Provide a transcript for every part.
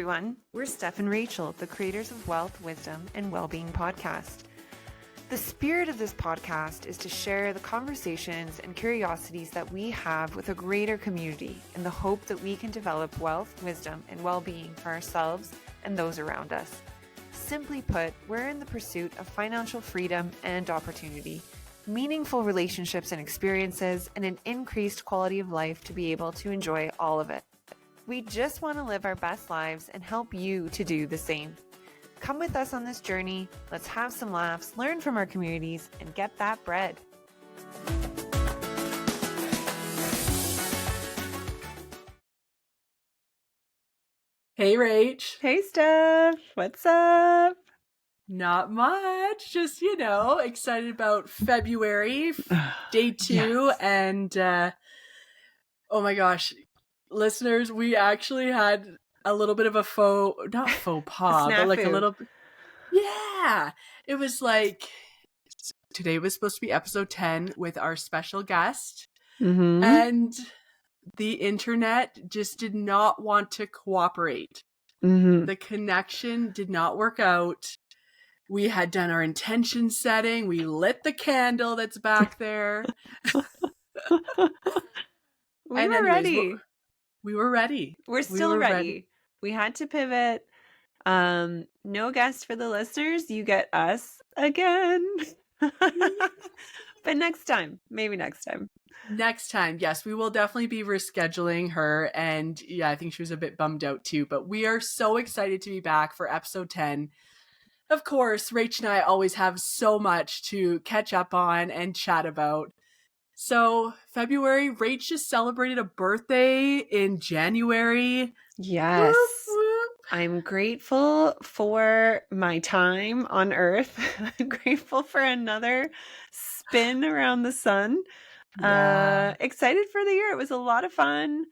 everyone. We're Steph and Rachel, the creators of Wealth, Wisdom, and Wellbeing podcast. The spirit of this podcast is to share the conversations and curiosities that we have with a greater community in the hope that we can develop wealth, wisdom, and well-being for ourselves and those around us. Simply put, we're in the pursuit of financial freedom and opportunity, meaningful relationships and experiences, and an increased quality of life to be able to enjoy all of it. We just want to live our best lives and help you to do the same. Come with us on this journey. Let's have some laughs, learn from our communities, and get that bread. Hey, Rach. Hey, Steph. What's up? Not much. Just, excited about February, day 2. Yes. And, oh my gosh, listeners, we actually had a little bit of a not faux pas, but like a little bit. Yeah. It was like, today was supposed to be episode 10 with our special guest. Mm-hmm. And the internet just did not want to cooperate. Mm-hmm. The connection did not work out. We had done our intention setting. We lit the candle that's back there. We were ready. We were ready. We're still ready. We had to pivot. No guest for the listeners. You get us again. But next time. Maybe next time. Next time. Yes, we will definitely be rescheduling her. And yeah, I think she was a bit bummed out too. But we are so excited to be back for episode 10. Of course, Rach and I always have so much to catch up on and chat about. So February, Rach just celebrated a birthday in January. Yes. Whoop, whoop. I'm grateful for my time on Earth. I'm grateful for another spin around the sun. Yeah. Excited for the year. It was a lot of fun.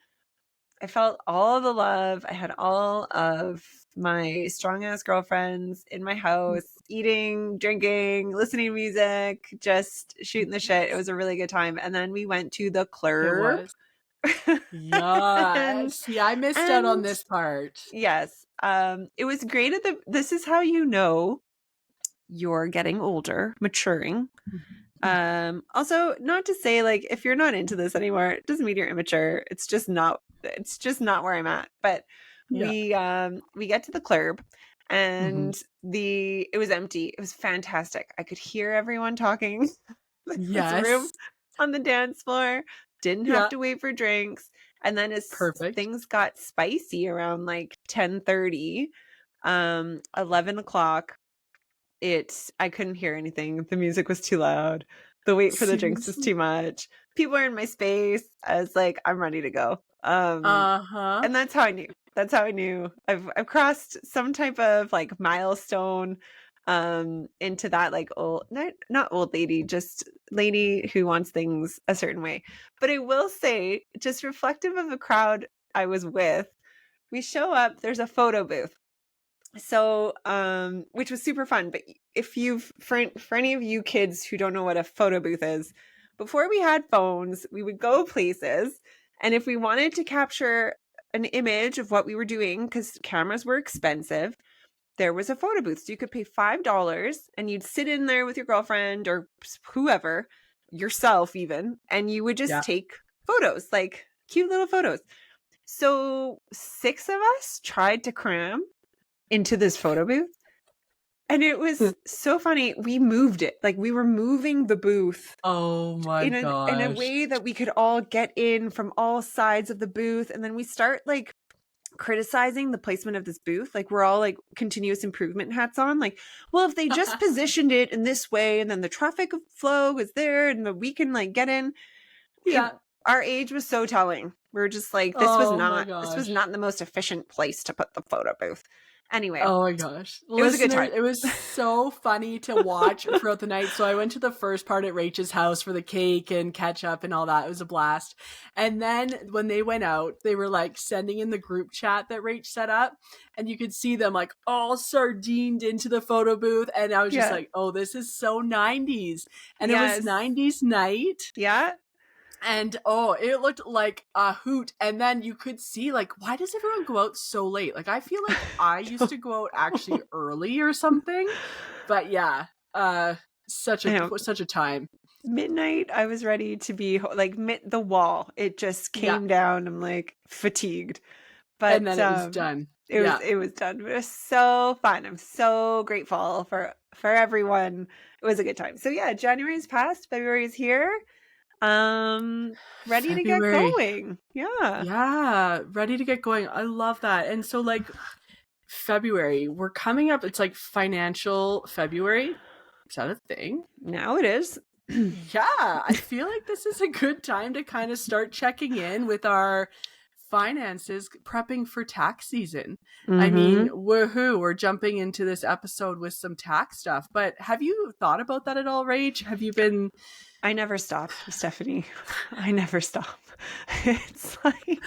I felt all the love. I had all of my strong ass girlfriends in my house, eating, drinking, listening to music, just shooting the shit. It was a really good time. And then we went to the club. It was. Yes. Yeah, I missed out on this part. Yes. It was great this is how you know you're getting older, maturing. Also, not to say like if you're not into this anymore, it doesn't mean you're immature. It's just not where I'm at. But yeah. We get to the club and it was empty. It was fantastic. I could hear everyone talking. Yes. Room on the dance floor. Didn't have to wait for drinks. And then as things got spicy around like 10:30, 11 o'clock, I couldn't hear anything. The music was too loud. The wait for the drinks was too much. People were in my space. I was like, I'm ready to go. And that's how I knew. I've crossed some type of like milestone into that like old, not old lady, just lady who wants things a certain way. But I will say, just reflective of the crowd I was with, we show up, there's a photo booth. So, which was super fun. But if for any of you kids who don't know what a photo booth is, before we had phones, we would go places. And if we wanted to capture an image of what we were doing, because cameras were expensive, there was a photo booth. So you could pay $5 and you'd sit in there with your girlfriend or whoever, yourself even, and you would just take photos, like cute little photos. So 6 of us tried to cram into this photo booth. And it was so funny. We moved it. Like we were moving the booth. Oh my gosh. In a way that we could all get in from all sides of the booth. And then we start like criticizing the placement of this booth. Like we're all like continuous improvement hats on. Like, well, if they just positioned it in this way and then the traffic flow is there and we can like get in. Yeah. Our age was so telling. We were just like, this was not the most efficient place to put the photo booth. Anyway. Oh my gosh. It was a good time. It was so funny to watch throughout the night. So I went to the first part at Rach's house for the cake and catch up and all that. It was a blast. And then when they went out, they were like sending in the group chat that Rach set up. And you could see them like all sardined into the photo booth. And I was just like, oh, this is so 90s. And it was 90s night. Yeah. And it looked like a hoot. And then you could see, like, why does everyone go out so late? Like, I feel like I used to go out actually early or something. But yeah, such I know. a time. Midnight, I was ready to be like the wall. It just Yeah. came down. I'm like fatigued, And but then it was done. it was Yeah. it was done. It was so fun. I'm so grateful for everyone. It was a good time. So yeah, January's passed. February's here. Ready to get February. going. Yeah. Yeah. Ready to get going. I love that. And so, like, February, we're coming up. It's like financial February. Is that a thing? Now it is. Yeah, I feel like this is a good time to kind of start checking in with our finances, prepping for tax season. I mean, woohoo, we're jumping into this episode with some tax stuff. But have you thought about that at all, Rach? Have you been? I never stop, Stephanie. I never stop. It's like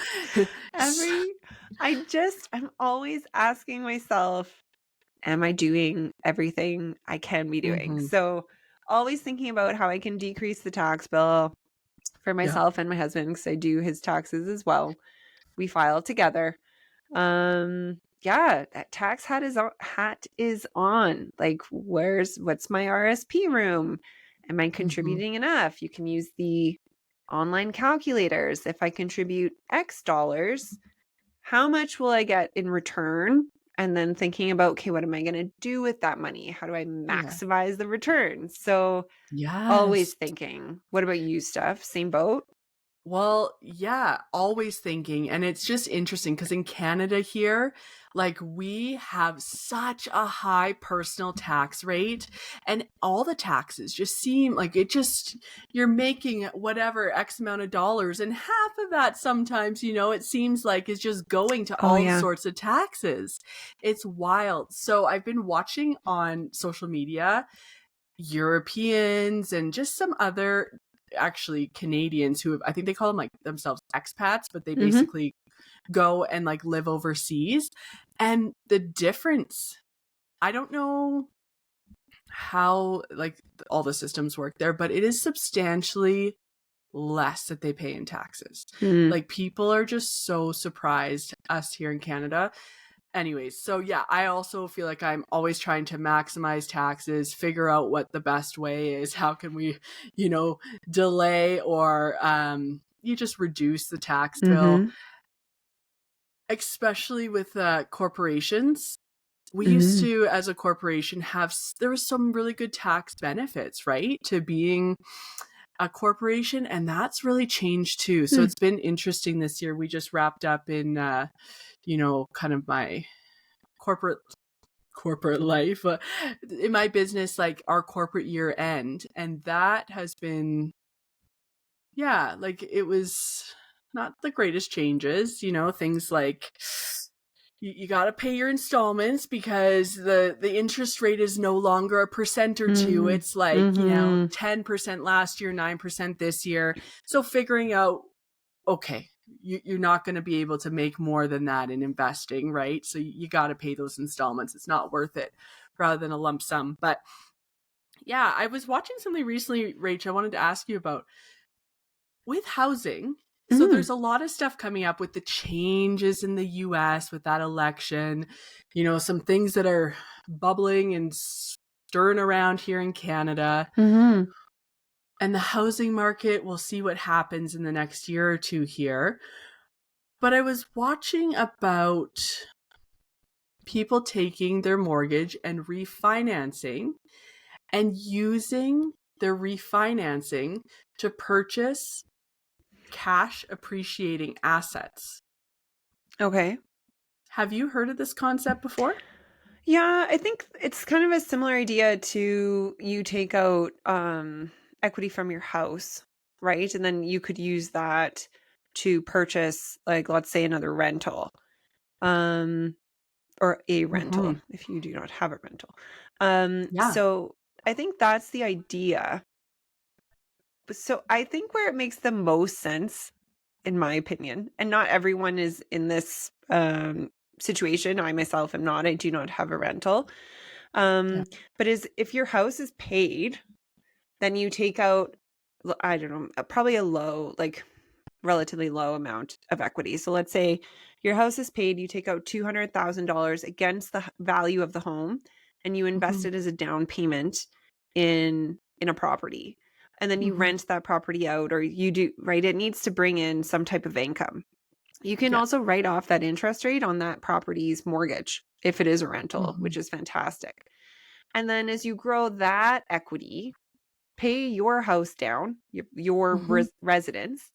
I'm always asking myself, am I doing everything I can be doing? Mm-hmm. So always thinking about how I can decrease the tax bill for Yeah. myself and my husband, because I do his taxes as well. We file together. Yeah, that tax hat is on. Like, what's my RSP room? Am I Mm-hmm. contributing enough? You can use the online calculators. If I contribute X dollars, how much will I get in return? And then thinking about, okay, what am I going to do with that money? How do I Yeah. maximize the return? So always Yes. thinking. What about you, Steph? Same boat? Well, yeah, always thinking. And it's just interesting because in Canada here, like, we have such a high personal tax rate, and all the taxes just seem like you're making whatever X amount of dollars, and half of that sometimes, it seems like is just going to Oh, all yeah. sorts of taxes. It's wild. So I've been watching on social media Europeans and just some other actually Canadians who I think they call them like themselves expats, but they Mm-hmm. basically go and like live overseas. And the difference, I don't know how like all the systems work there, but it is substantially less that they pay in taxes. Mm. Like, people are just so surprised, us here in Canada. Anyways, so yeah, I also feel like I'm always trying to maximize taxes, figure out what the best way is. How can we, delay or you just reduce the tax bill, Mm-hmm. especially with corporations. We used Mm-hmm. to, as a corporation, there was some really good tax benefits, right, to being a corporation, and that's really changed too. So it's been interesting this year. We just wrapped up in, kind of my corporate life in my business, like our corporate year end, and that has been, yeah, like, it was not the greatest changes, things like you got to pay your installments because the interest rate is no longer a percent or two. Mm-hmm. It's like, Mm-hmm. 10% last year, 9% this year. So figuring out, okay, you're not going to be able to make more than that in investing, right? So you got to pay those installments. It's not worth it, rather than a lump sum. But yeah, I was watching something recently, Rach, I wanted to ask you about with housing. So Mm-hmm. there's a lot of stuff coming up with the changes in the US with that election, some things that are bubbling and stirring around here in Canada. Mm-hmm. And the housing market, we'll see what happens in the next year or two here. But I was watching about people taking their mortgage and refinancing and using their refinancing to purchase cash appreciating assets. Okay. Have you heard of this concept before? Yeah, I think it's kind of a similar idea to you take out equity from your house, right? And then you could use that to purchase, like, let's say another rental. Or a rental Mm-hmm. if you do not have a rental. Yeah. So I think that's the idea. So I think where it makes the most sense, in my opinion, and not everyone is in this situation. I myself am not. I do not have a rental. Yeah. But is if your house is paid, then you take out I don't know, probably a low, like relatively low amount of equity. So let's say your house is paid, you take out $200,000 against the value of the home and you invest Mhm. it as a down payment in a property. And then you Mhm. rent that property out, or you do, right? It needs to bring in some type of income. You can Yeah. also write off that interest rate on that property's mortgage if it is a rental, Mhm. which is fantastic. And then as you grow that equity, pay your house down, your Mhm. residence.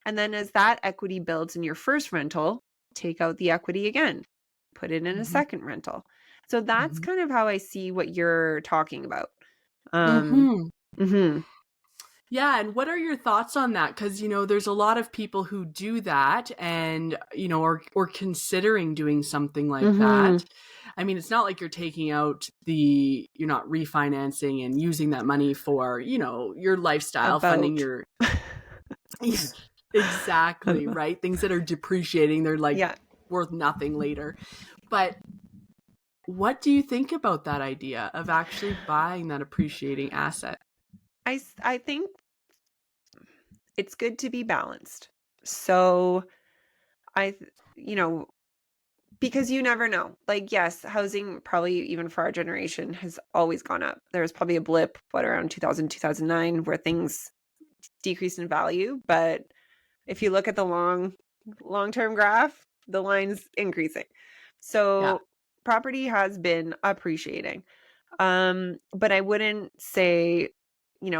And then as that equity builds in your first rental, take out the equity again, put it in a Mhm. second rental. So that's Mhm. kind of how I see what you're talking about. Um, Mhm. mhm, Yeah, and what are your thoughts on that? Because there's a lot of people who do that, and or considering doing something like mhm, that. I mean, it's not like you're not refinancing and using that money for your lifestyle, funding about. your exactly right things that are depreciating. They're like Yeah, worth nothing later. But what do you think about that idea of actually buying that appreciating asset? I think it's good to be balanced. So you know, because you never know. Like, yes, housing probably even for our generation has always gone up. There was probably a blip, around 2000, 2009, where things decreased in value. But if you look at the long-term graph, the line's increasing. Yeah. So property has been appreciating. But I wouldn't say,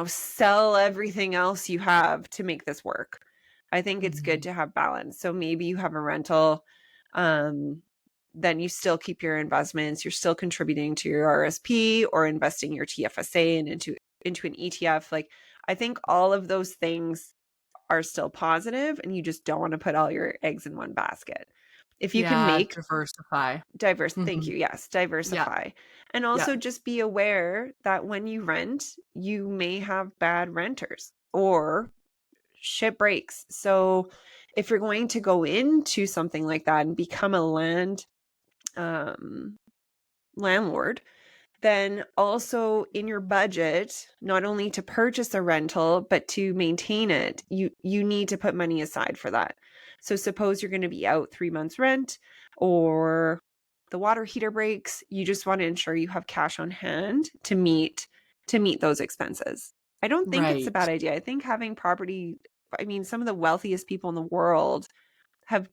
sell everything else you have to make this work. I think it's good Mhm. to have balance. So maybe you have a rental, um, then you still keep your investments, you're still contributing to your RSP or investing your TFSA and into an ETF. Like, I think all of those things are still positive, and you just don't want to put all your eggs in one basket. If you can Yeah, make diversify. diverse, thank Mhm. you. Yes, Yeah, diversify. And yeah. also just be aware that when you rent, you may have bad renters or shit breaks. So if you're going to go into something like that and become a um landlord, then also in your budget, not only to purchase a rental, but to maintain it, you need to put money aside for that. So suppose you're going to be out 3 months rent, or the water heater breaks, you just want to ensure you have cash on hand to meet those expenses. I don't think it's a Right. bad idea. I think having property, I mean, some of the wealthiest people in the world have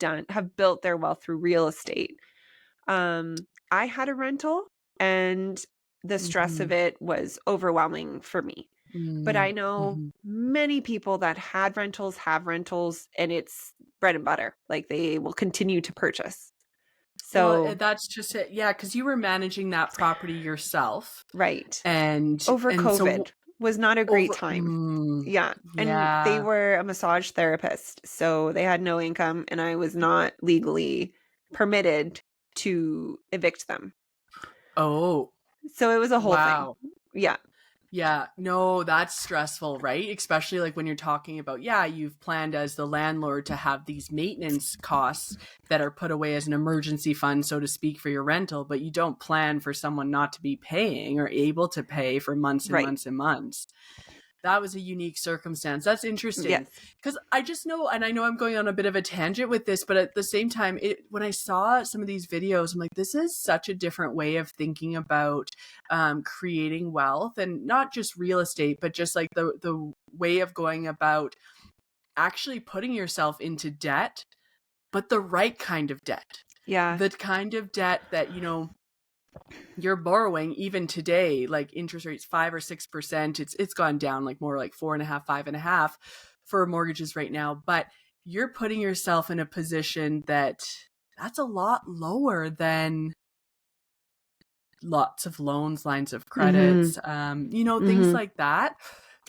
built their wealth through real estate. I had a rental, and the stress of Mhm. it was overwhelming for me. But I Mm. know Mhm. many people that had rentals, have rentals, and it's bread and butter. Like, they will continue to purchase. Well, So, that's just it. Yeah, because you were managing that property yourself, right. and Over and so COVID was not a great over. time. Yeah. And they Yeah. were a massage therapist. So they had no income, and I was not legally permitted to evict them. Oh, So it was a whole thing. wow. Yeah. Yeah, no, that's stressful, right? Especially like when you're talking about, yeah, you've planned as the landlord to have these maintenance costs that are put away as an emergency fund, so to speak, for your rental, but you don't plan for someone not to be paying or able to pay for months and Right. months and months. That was a unique circumstance. That's interesting Yes. because I just know, and I know I'm going on a bit of a tangent with this, but at the same time, when I saw some of these videos, I'm like, this is such a different way of thinking about creating wealth, and not just real estate, but just like the way of going about actually putting yourself into debt, but the right kind of debt, Yeah. the kind of debt that you're borrowing even today, like interest rates 5 or 6%. It's gone down like more like 4.5, 5.5 for mortgages right now. But you're putting yourself in a position that's a lot lower than lots of loans, lines of Mhm. credits, things Mhm. like that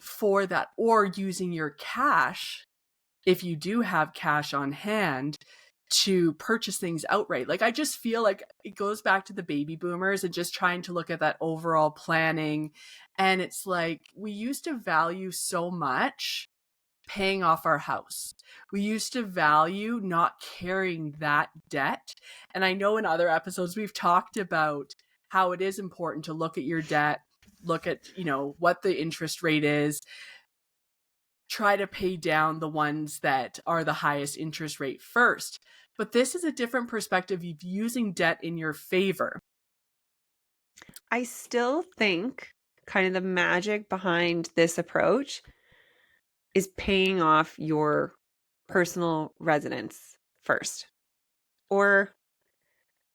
for that, or using your cash if you do have cash on hand to purchase things outright. Like, I just feel like it goes back to the baby boomers and just trying to look at that overall planning. And it's like, we used to value so much paying off our house. We used to value not carrying that debt. And I know in other episodes we've talked about how it is important to look at your debt, look at, what the interest rate is, try to pay down the ones that are the highest interest rate first. But this is a different perspective of using debt in your favor. I still think kind of the magic behind this approach is paying off your personal residence first, or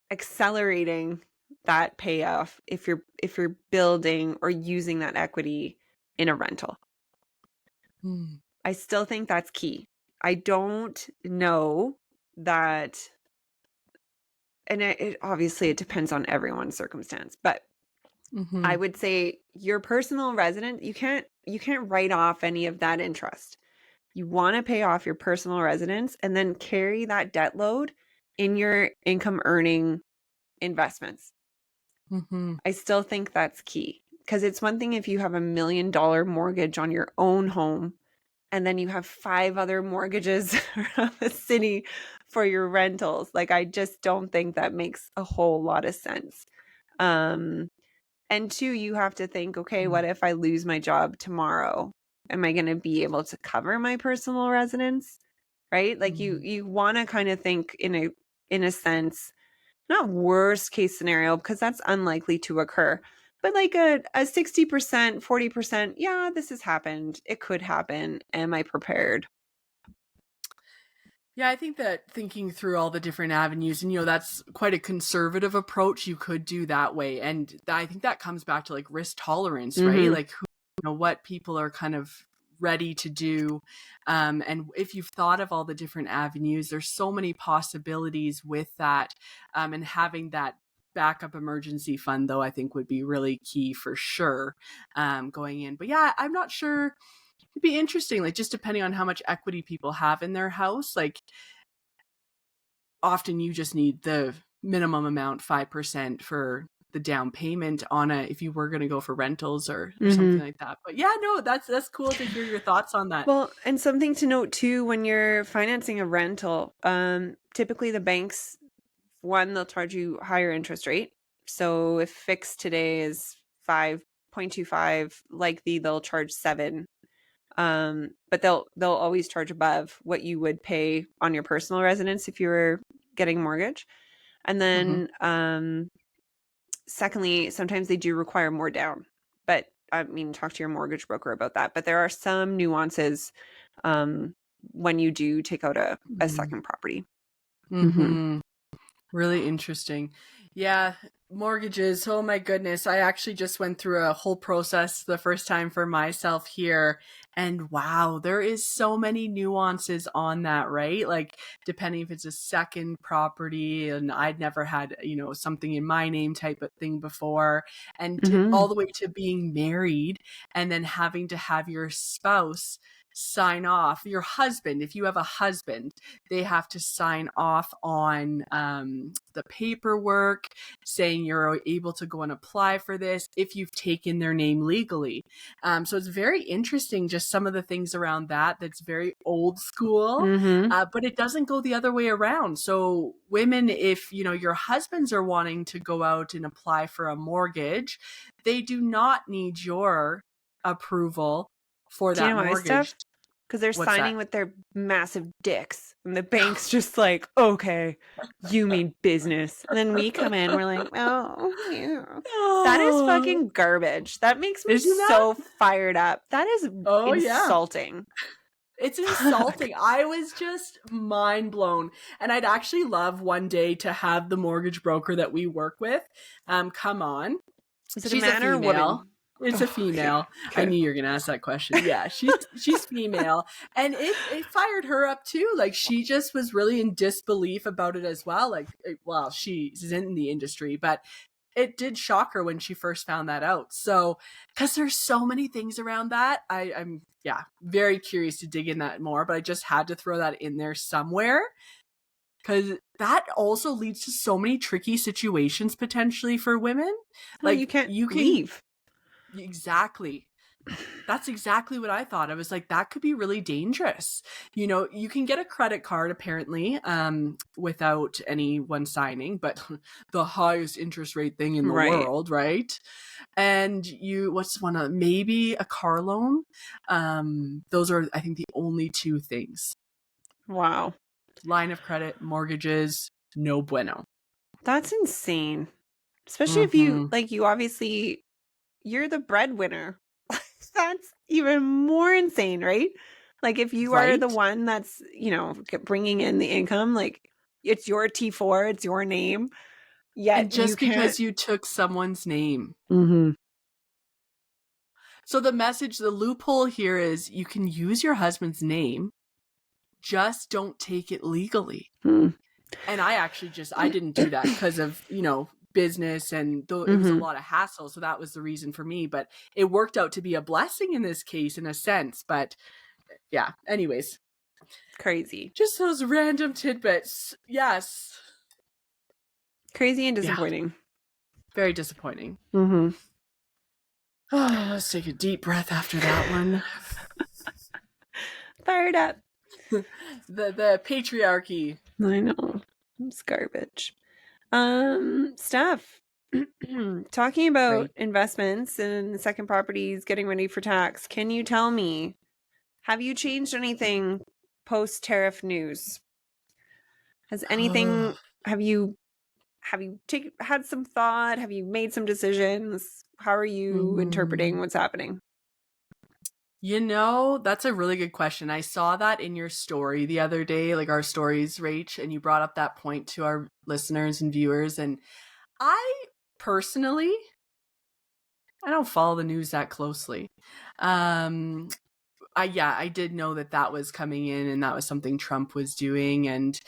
accelerating that payoff if you're building or using that equity in a rental. I still think that's key. I don't know that, and it obviously it depends on everyone's circumstance, but I would say your personal residence, you can't write off any of that interest. You want to pay off your personal residence and then carry that debt load in your income earning investments. I still think that's key, because it's one thing if you have $1 million mortgage on your own home and then you have 5 other mortgages around the city for your rentals. Like, I just don't think that makes a whole lot of sense. And 2, you have to think, okay, what if I lose my job tomorrow? Am I going to be able to cover my personal residence? Right? Like, you want to kind of think in a sense, not worst case scenario, because that's unlikely to occur, but like a 60%, 40%. Yeah, this has happened. It could happen. Am I prepared? Yeah, I think that thinking through all the different avenues, and that's quite a conservative approach. You could do that way, and I think that comes back to like risk tolerance, right? Like what people are kind of ready to do, and if you've thought of all the different avenues, there's so many possibilities with that, and having that backup emergency fund, though, I think would be really key for sure, going in. But yeah, I'm not sure. It'd be interesting, like just depending on how much equity people have in their house. Like often you just need the minimum amount, 5% for the down payment on if you were going to go for rentals or something like that. But yeah, no, that's cool to hear your thoughts on that. Well, and something to note too, when you're financing a rental, typically the banks, one, they'll charge you higher interest rate. So if fixed today is 5.25, likely they'll charge 7. But they'll always charge above what you would pay on your personal residence if you were getting a mortgage. And then secondly, sometimes they do require more down. But I mean, talk to your mortgage broker about that. But there are some nuances when you do take out a second property. Really interesting. Yeah, mortgages. Oh my goodness. I actually just went through a whole process the first time for myself here. And wow, there is so many nuances on that, right? Like depending if it's a second property, and I'd never had, something in my name type of thing before, and all the way to being married and then having to have your spouse sign off. Your husband, if you have a husband, they have to sign off on the paperwork saying you're able to go and apply for this if you've taken their name legally. So it's very interesting, just some of the things around that's very old school, but it doesn't go the other way around. So women, if your husbands are wanting to go out and apply for a mortgage, they do not need your approval for Do you that know why, mortgage. Steph? Because they're What's signing that? with their massive dicks. And the bank's just like, okay, you mean business. And then we come in, we're like, oh, yeah. That is fucking garbage. That makes me Isn't that? so fired up. That is Oh, yeah. insulting. It's insulting. I was just mind blown. And I'd actually love one day to have the mortgage broker that we work with come on. Is it She's a man or a woman? It's a female. Okay. I knew you were gonna ask that question. Yeah, she's female, and it fired her up too. Like she just was really in disbelief about it as well. Like, well, she's in the industry, but it did shock her when she first found that out. So, because there's so many things around that, I'm very curious to dig in that more. But I just had to throw that in there somewhere, because that also leads to so many tricky situations potentially for women. Well, Like you can't leave. Exactly. That's exactly what I thought. I was like, that could be really dangerous. You know, you can get a credit card apparently without anyone signing, but the highest interest rate thing in the Right. world, right? And what's one of maybe a car loan? Those are, I think, the only two things. Wow. Line of credit, mortgages, no bueno. That's insane. Especially if you Mm-hmm. like you obviously you're the breadwinner. That's even more insane, right? Like if you are the Right? one that's, bringing in the income, like it's your T4, it's your name, yet And you just can't. because you took someone's name. Mhm. So the loophole here is you can use your husband's name, just don't take it legally. Hmm. And I didn't do that because of, business, and though it was a Mhm. lot of hassle. So that was the reason for me, but it worked out to be a blessing in this case, in a sense. But yeah, anyways, Crazy. just those random tidbits. Yes. Crazy and Yeah. disappointing. Very disappointing. Mhm. Oh, let's take a deep breath after that one. Fired up. The patriarchy. I know. It's garbage. Steph, talking about Right. investments and second properties getting ready for tax, can you tell me, have you changed anything post tariff news? Has anything, Oh, have you had some thought? Have you made some decisions? How are you interpreting mm. what's happening? That's a really good question. I saw that in your story the other day, like our stories, Rach, and you brought up that point to our listeners and viewers. And I personally, I don't follow the news that closely. I did know that that was coming in, and that was something Trump was doing. And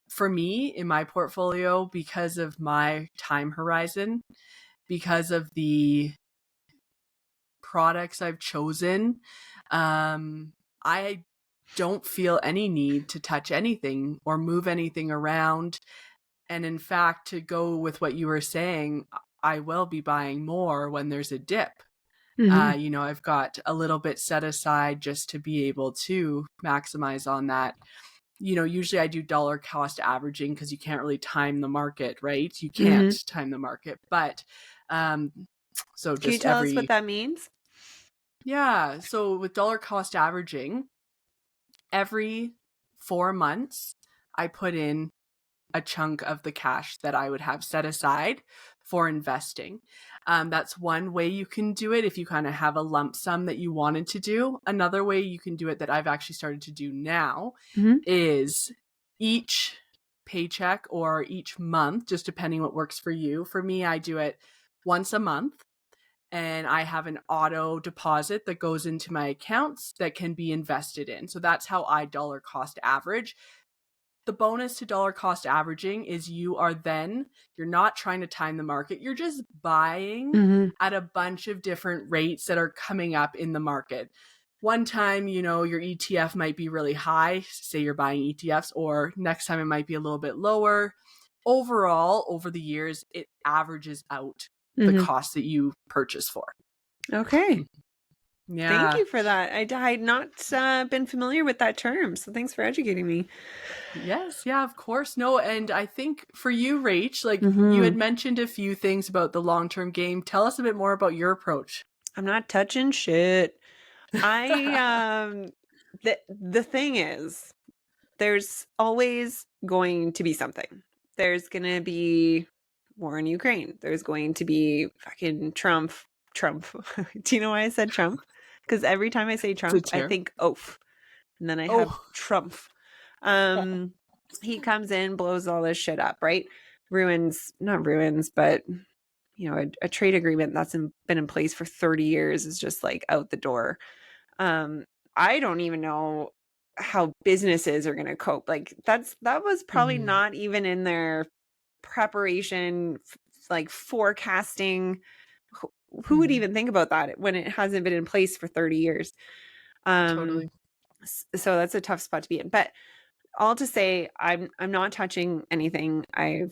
for me, in my portfolio, because of my time horizon, because of the products I've chosen, I don't feel any need to touch anything or move anything around. And in fact, to go with what you were saying, I will be buying more when there's a dip. Mm-hmm. I've got a little bit set aside just to be able to maximize on that. Usually I do dollar cost averaging because you can't really time the market, right? You can't Mm-hmm. time the market, but um, so Can you just tell us what that means? yeah. So with dollar cost averaging, every 4 months, I put in a chunk of the cash that I would have set aside for investing. That's one way you can do it if you kind of have a lump sum that you wanted to do. Another way you can do it that I've actually started to do now Mm-hmm. is each paycheck or each month, just depending what works for you. For me, I do it once a month, and I have an auto deposit that goes into my accounts that can be invested in. So that's how I dollar cost average. The bonus to dollar cost averaging is you're not trying to time the market. You're just buying Mm-hmm. at a bunch of different rates that are coming up in the market. One time, your ETF might be really high, say you're buying ETFs, or next time it might be a little bit lower. Overall, over the years, it averages out the Mm-hmm. cost that you purchase for. Okay. Thank Yeah. you for that. I had not been familiar with that term, so thanks for educating me. Yes, yeah, of course. No, and I think for you, Rach, like you Mm-hmm. had mentioned a few things about the long-term game. Tell us a bit more about your approach. I'm not touching shit. I the thing is, there's always going to be something. There's gonna be war in Ukraine. There's going to be fucking Trump. Trump. Do you know why I said Trump? Because every time I say The Trump, I chair. think oaf, and then I have Oh, Trump. Um, he comes in, blows all this shit up, right? Ruins, not ruins, but a trade agreement that's been in place for 30 years is just like out the door. I don't even know how businesses are going to cope. Like that was probably mm, not even in their preparation, like forecasting. Who would mm, even think about that when it hasn't been in place for 30 years? Um, totally. so that's a tough spot to be in. But all to say, I'm not touching anything. I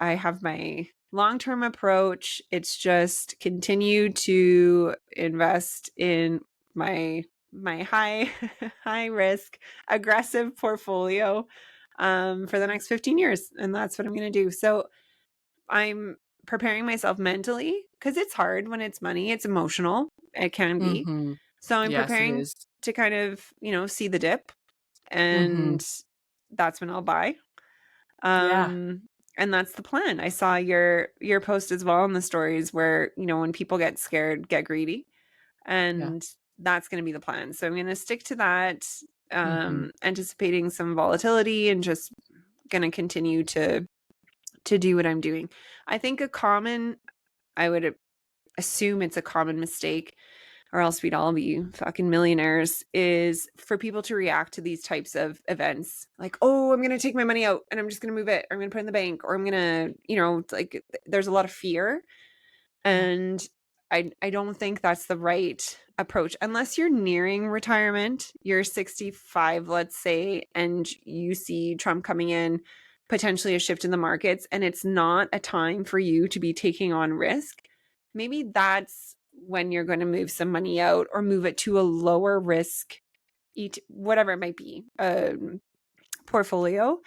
have my long-term approach. It's just continue to invest in my high high risk aggressive portfolio for the next 15 years, and that's what I'm going to do. So I'm preparing myself mentally, because it's hard when it's money. It's emotional. It can be. Mm-hmm. So I'm Yes, it preparing is. to kind of, see the dip, Mm-hmm. and that's when I'll buy. Yeah. Um and that's the plan. I saw your post as well in the stories where, when people get scared, get greedy. Yeah. And that's going to be the plan. So I'm going to stick to that, Mm-hmm. anticipating some volatility, and just going to continue to do what I'm doing. I would assume it's a common mistake, or else we'd all be fucking millionaires, is for people to react to these types of events. Like, oh, I'm going to take my money out and I'm just going to move it, or I'm going to put it in the bank, or I'm going to, like, there's a lot of fear. Yeah. And I don't think that's the right approach, unless you're nearing retirement. You're 65, let's say, and you see Trump coming in, potentially a shift in the markets, and it's not a time for you to be taking on risk. Maybe that's when you're going to move some money out, or move it to a lower risk, whatever it might be, portfolio.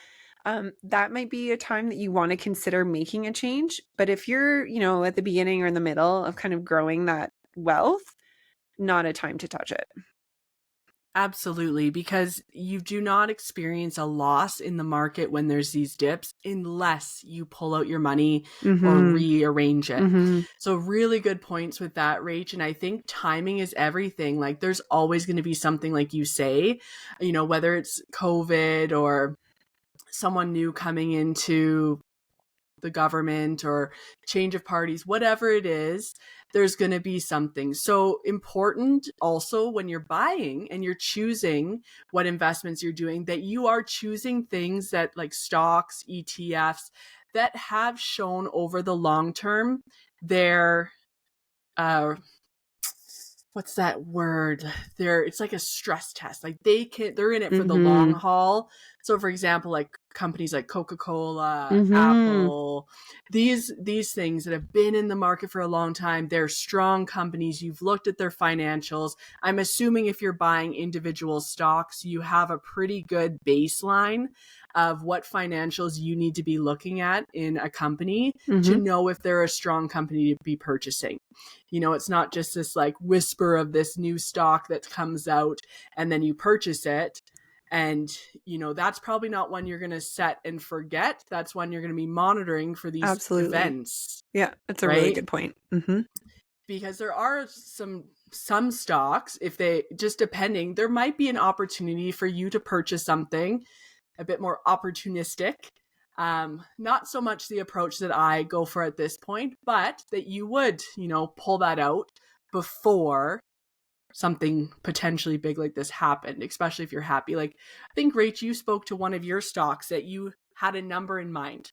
That might be a time that you want to consider making a change. But if you're, at the beginning or in the middle of kind of growing that wealth, not a time to touch it. Absolutely, because you do not experience a loss in the market when there's these dips unless you pull out your money or Mm-hmm. rearrange it. Mm-hmm. So really good points with that, Rach. And I think timing is everything. Like there's always going to be something, like you say, whether it's COVID or someone new coming into the government or change of parties, whatever it is, there's going to be something. So important also when you're buying and you're choosing what investments you're doing, that you are choosing things that, like stocks, ETFs, that have shown over the long term their what's that word? It's like a stress test. Like they're in it for the long Mm-hmm. haul. So for example, like companies like Coca-Cola, Mm-hmm. Apple, these things that have been in the market for a long time, they're strong companies. You've looked at their financials. I'm assuming if you're buying individual stocks, you have a pretty good baseline of what financials you need to be looking at in a company to Mm-hmm. know if they're a strong company to be purchasing. It's not just this like whisper of this new stock that comes out and then you purchase it. And, that's probably not one you're going to set and forget. That's one you're going to be monitoring for these Absolutely. events, Yeah, that's a really right? good point. Mm-hmm. Because there are some stocks, if they just depending, there might be an opportunity for you to purchase something a bit more opportunistic. Not so much the approach that I go for at this point, but that you would, pull that out before something potentially big like this happened, especially if you're happy. Like, I think, Rach, you spoke to one of your stocks that you had a number in mind,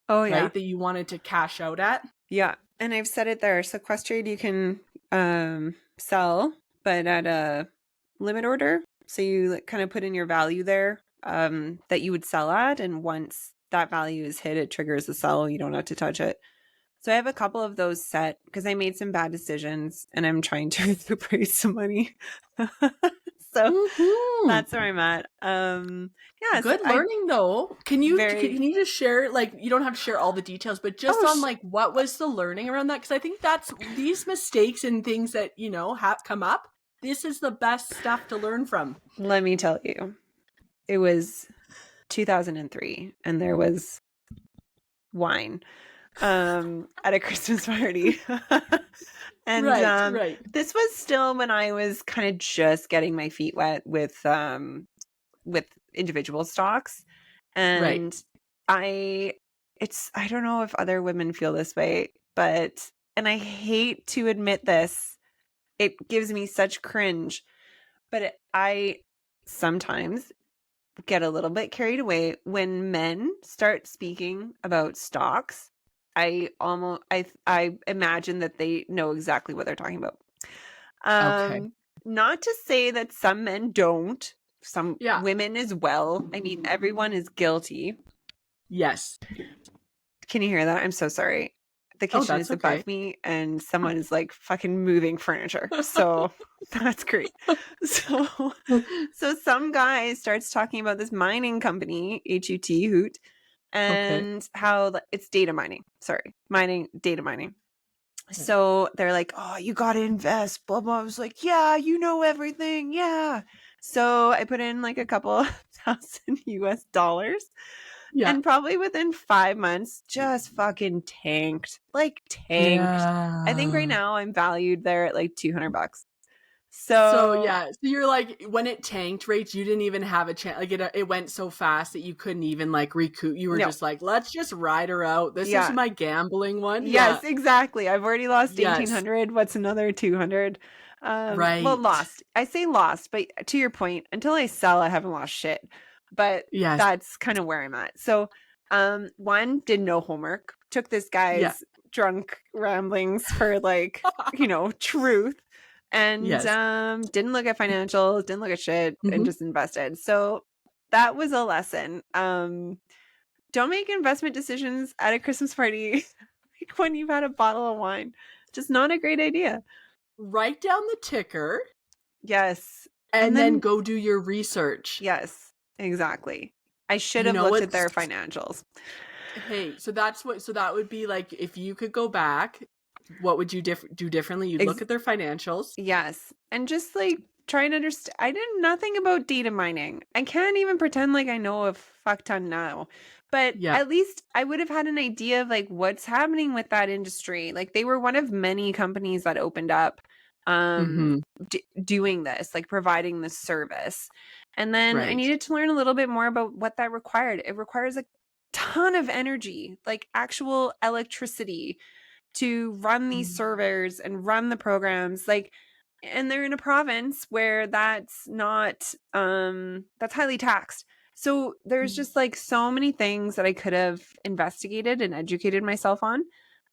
Oh, yeah. right? That you wanted to cash out at. Yeah. And I've said it there. Sequestrate, you can sell, but at a limit order. So you kind of put in your value there, that you would sell at. And once that value is hit, it triggers the sell. You don't have to touch it. So I have a couple of those set because I made some bad decisions and I'm trying to recuperate some money. So Mm-hmm. that's where I'm at. Yeah, so Good learning though. Can you very, just share, like, you don't have to share all the details, but just oh, on like what was the learning around that? Because I think that's these mistakes and things that have come up. This is the best stuff to learn from. let me tell you, it was 2003 and there was wine at a Christmas party. And Right, right, this was still when I was kind of just getting my feet wet with individual stocks. right. And I I don't know if other women feel this way, but, and I hate to admit this, it gives me such cringe, but I sometimes get a little bit carried away when men start speaking about stocks. I imagine that they know exactly what they're talking about. Okay. Not to say that some men don't, some Yeah. women as well. I mean, everyone is guilty. Yes. Can you hear that? I'm so sorry. the Oh, kitchen that's is okay. above me and someone is like fucking moving furniture. So that's great. So so some guy starts talking about this mining company, Hoot, Okay. and how it's data mining. Sorry, data mining. So they're like, "Oh, you got to invest." Blah blah. I was like, "Yeah, you know everything." Yeah. So I put in like a couple thousand US dollars, Yeah. and probably within 5 months, just fucking tanked. Like tanked. I think right Yeah. now I'm valued there at like $200. So So yeah, so you're like when it tanked, Rach, you didn't even have a chance. Like it went so fast that you couldn't even like recoup. You were no, just like, let's just ride her out. This is yeah, my gambling one. Yeah. yes, exactly. I've already lost Yes. 1,800. What's another 200? Well, Right. lost. I say lost, but to your point, until I sell, I haven't lost shit. But Yes. that's kind of where I'm at. So, one, did no homework, took this Yeah. guy's drunk ramblings for like, truth, and Yes. didn't look at financials, didn't look at shit, and Hmm. just invested. So that was a lesson. Don't make investment decisions at a Christmas party like when you've had a bottle of wine. Just not a great idea. Write down the ticker Yes. And and then then, go do your research. yes, exactly. I should You have know looked at what's their financials. Hey, so that would be like if you could go back, what would you do differently? You'd look Ex- at their financials. yes. And just like try and understand. I did nothing about data mining. I can't even pretend like I know a fuck ton now. But Yeah. at least I would have had an idea of like what's happening with that industry. Like they were one of many companies that opened up um Hmm. doing this, like providing this service. And then I Right. needed to learn a little bit more about what that required. It requires a ton of energy, like actual electricity to run these Mm. servers and run the programs, like, and they're in a province where that's not that's highly taxed. So there's Mm. just like so many things that I could have investigated and educated myself on,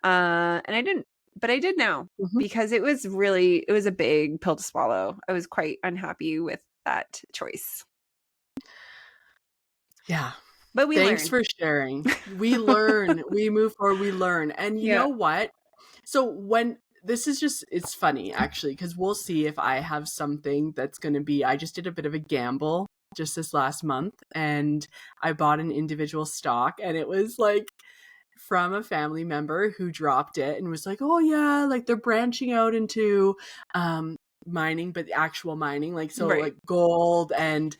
and I didn't, but I did now, Mhm. because it was a big pill to swallow. I was quite unhappy with that choice, Yeah. but we Thanks learn. for sharing. We learn, we move forward, we learn. And you Yeah. know what? So when this is just, it's funny actually, because we'll see if I have something that's going to be, I just did a bit of a gamble just this last month and I bought an individual stock and it was like from a family member who dropped it and was like, oh yeah, like they're branching out into mining, but the actual mining, like so Right. like gold and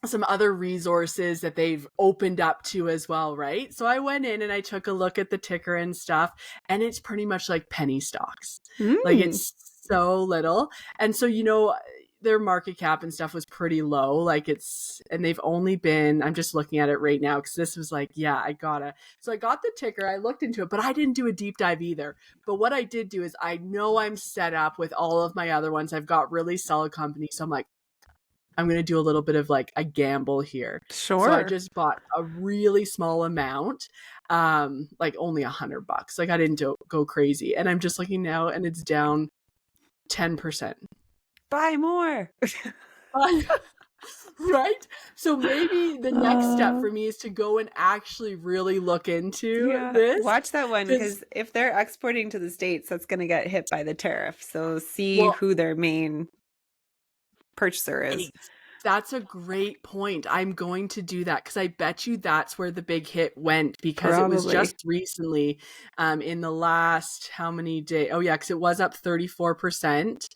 some other resources that they've opened up to as well, right? So I went in and I took a look at the ticker and stuff, and it's pretty much like penny stocks. Like Mm. it's so little. And so, their market cap and stuff was pretty low. Like and they've only been, I'm just looking at it right now because this was like, yeah, I gotta. So I got the ticker, I looked into it, but I didn't do a deep dive either. But what I did do is I know I'm set up with all of my other ones. I've got really solid companies. So I'm like, I'm going to do a little bit of like a gamble here. So I Sure. just bought a really small amount, like only $100. Like I didn't go crazy. And I'm just looking now and it's down 10%. Buy more. Right? So maybe the next step Uh, for me is to go and actually really look into yeah. this. Watch that one, Because, because if they're exporting to the States, that's going to get hit by the tariff. So see well, who their main purchaser is. That's a great point. I'm going to do that because I bet you that's where the big hit went because it was Probably. just recently in the last how many days? Oh, yeah, because it was up 34%.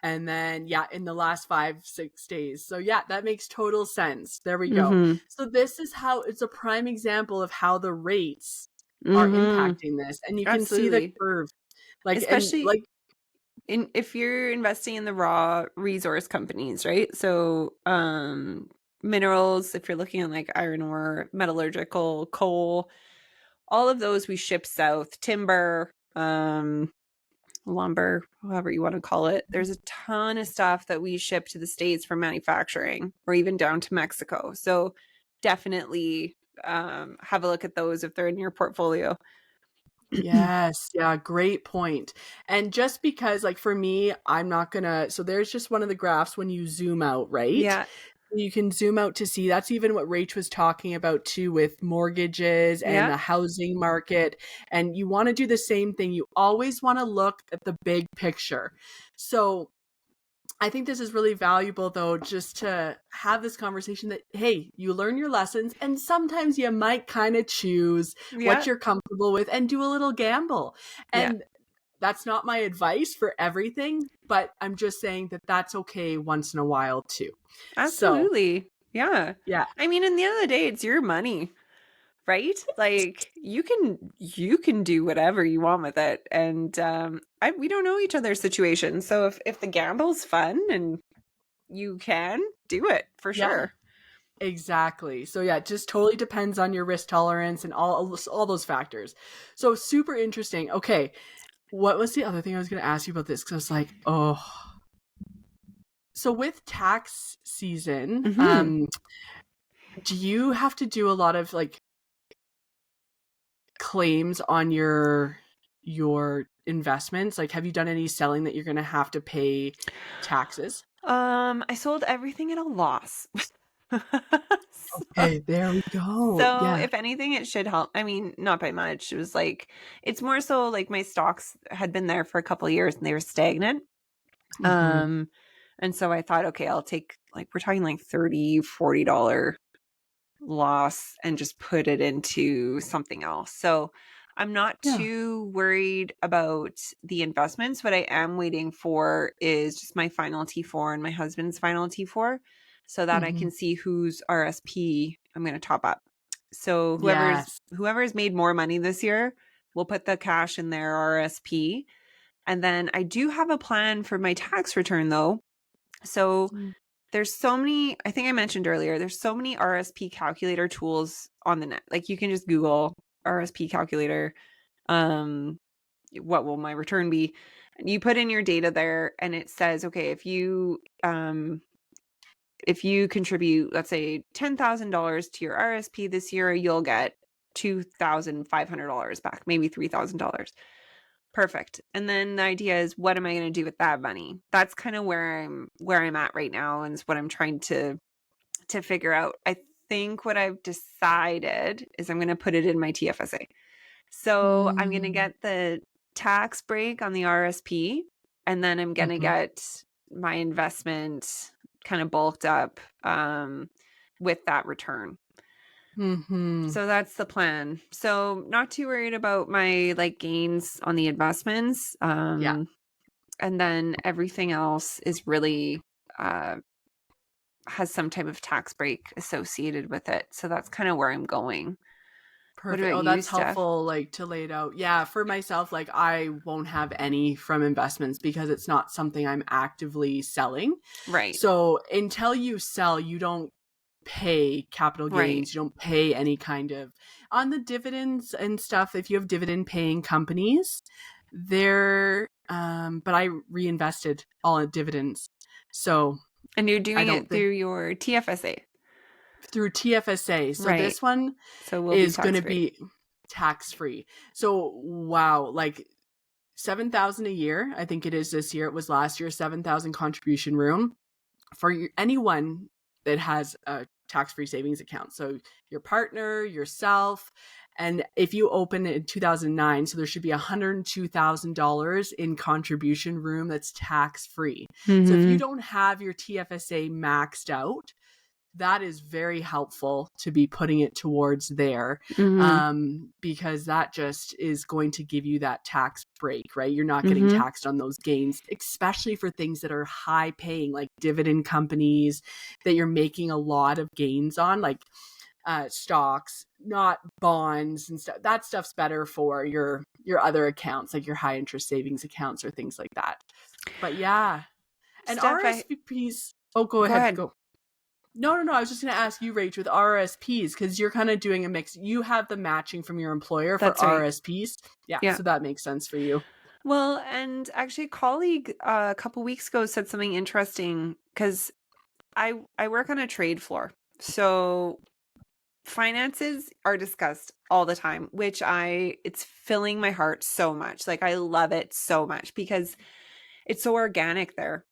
And then, yeah, in the last 5-6 days. So, yeah, that makes total sense. There we go. Mm-hmm. So, this is how it's a prime example of how the rates are Mm-hmm. impacting this. And you can see the Absolutely. curve. Like, and Especially like, if you're investing in the raw resource companies, right? So minerals, if you're looking at like iron ore, metallurgical, coal, all of those we ship south, timber, lumber, however you want to call it. There's a ton of stuff that we ship to the States for manufacturing, or even down to Mexico. So definitely have a look at those if they're in your portfolio. yes, yeah, great point. And just because, like, for me, I'm not gonna, so there's just one of the graphs when you zoom out, right? Yeah. You can zoom out to see. That's even what Rach was talking about too, with mortgages and Yeah. the housing market. And you want to do the same thing. You always want to look at the big picture. So I think this is really valuable, though, just to have this conversation that, hey, you learn your lessons, and sometimes you might kind of choose what Yeah. you're comfortable with and do a little gamble. Yeah. And that's not my advice for everything, but I'm just saying that that's okay once in a while too. So, Absolutely. Yeah. yeah, I mean, in the end of the day, it's your money, right? Like you can do whatever you want with it. And we don't know each other's situations. So if the gamble's fun and you can do it for yeah, sure. exactly. So yeah, it just totally depends on your risk tolerance and all those factors. So super interesting. Okay, what was the other thing I was going to ask you about this? Because I was like, oh, so with tax season, Hmm. do you have to do a lot of like claims on your investments? Like, have you done any selling that you're going to have to pay taxes? I sold everything at a loss. So, Okay, there we go. so Yeah. if anything, it should help. I mean, not by much. It was like it's more so like my stocks had been there for a couple of years and they were stagnant. Mm-hmm. Um, and so I thought, okay, I'll take like we're talking like $30-$40 loss and just put it into something else. So I'm not Yeah. too worried about the investments. What I am waiting for is just my final T4 and my husband's final T4 so that I Mm-hmm. can see whose RSP I'm going to top up. So Yes. whoever's made more money this year will put the cash in their RSP. And then I do have a plan for my tax return though. So Mm. there's so many, I think I mentioned earlier, there's so many RSP calculator tools on the net. Like you can just Google RSP calculator. Um, what will my return be? And you put in your data there and it says, okay, if you contribute, let's say $10,000 to your RSP this year, you'll get $2,500 back, maybe $3,000. Perfect. And then the idea is what am I going to do with that money? That's kind of where I'm at right now and it's what I'm trying to figure out. I think what I've decided is I'm going to put it in my TFSA. So I'm going to Mm. get the tax break on the RSP and then I'm going to Mm-hmm. get my investment kind of bulked up with that return. Mm-hmm. So that's the plan. So not too worried about my like gains on the investments. Yeah. And then everything else is really uh, has some type of tax break associated with it. So that's kind of where I'm going. What Perfect. about Oh, you, that's Steph? helpful, like to lay it out. Yeah, for myself, like I won't have any from investments because it's not something I'm actively selling. Right. So until you sell, you don't pay capital Right. gains. You don't pay any kind of on the dividends and stuff. If you have dividend paying companies, they're but I reinvested all in dividends. So And you're I doing don't it think through your TFSA. through TFSA. So Right. this one So we'll be is going tax to free. be tax free. So wow, like 7,000 a year. I think it is this year. It was last year 7,000 contribution room for anyone that has a tax-free savings account. So your partner, yourself, and if you open it in 2009, so there should be $102,000 in contribution room that's tax-free. So if you Mm-hmm. don't have your TFSA maxed out, that is very helpful to be putting it towards there, Mm-hmm. because that just is going to give you that tax break, right? You're not getting Mm-hmm. taxed on those gains, especially for things that are high paying, like dividend companies that you're making a lot of gains on, like stocks, not bonds and stuff. That stuff's better for your other accounts, like your high interest savings accounts or things like that. But yeah, and Steph, RSVPs. Oh, go go ahead. ahead. Go. No. I was just going to ask you, Rach, with RSPs, because you're kind of doing a mix. You have the matching from your employer for That's right. RSPs. Yeah, Yeah. so that makes sense for you. Well, and actually, a colleague a couple weeks ago said something interesting because I work on a trade floor, so finances are discussed all the time, which it's filling my heart so much. Like I love it so much because it's so organic there.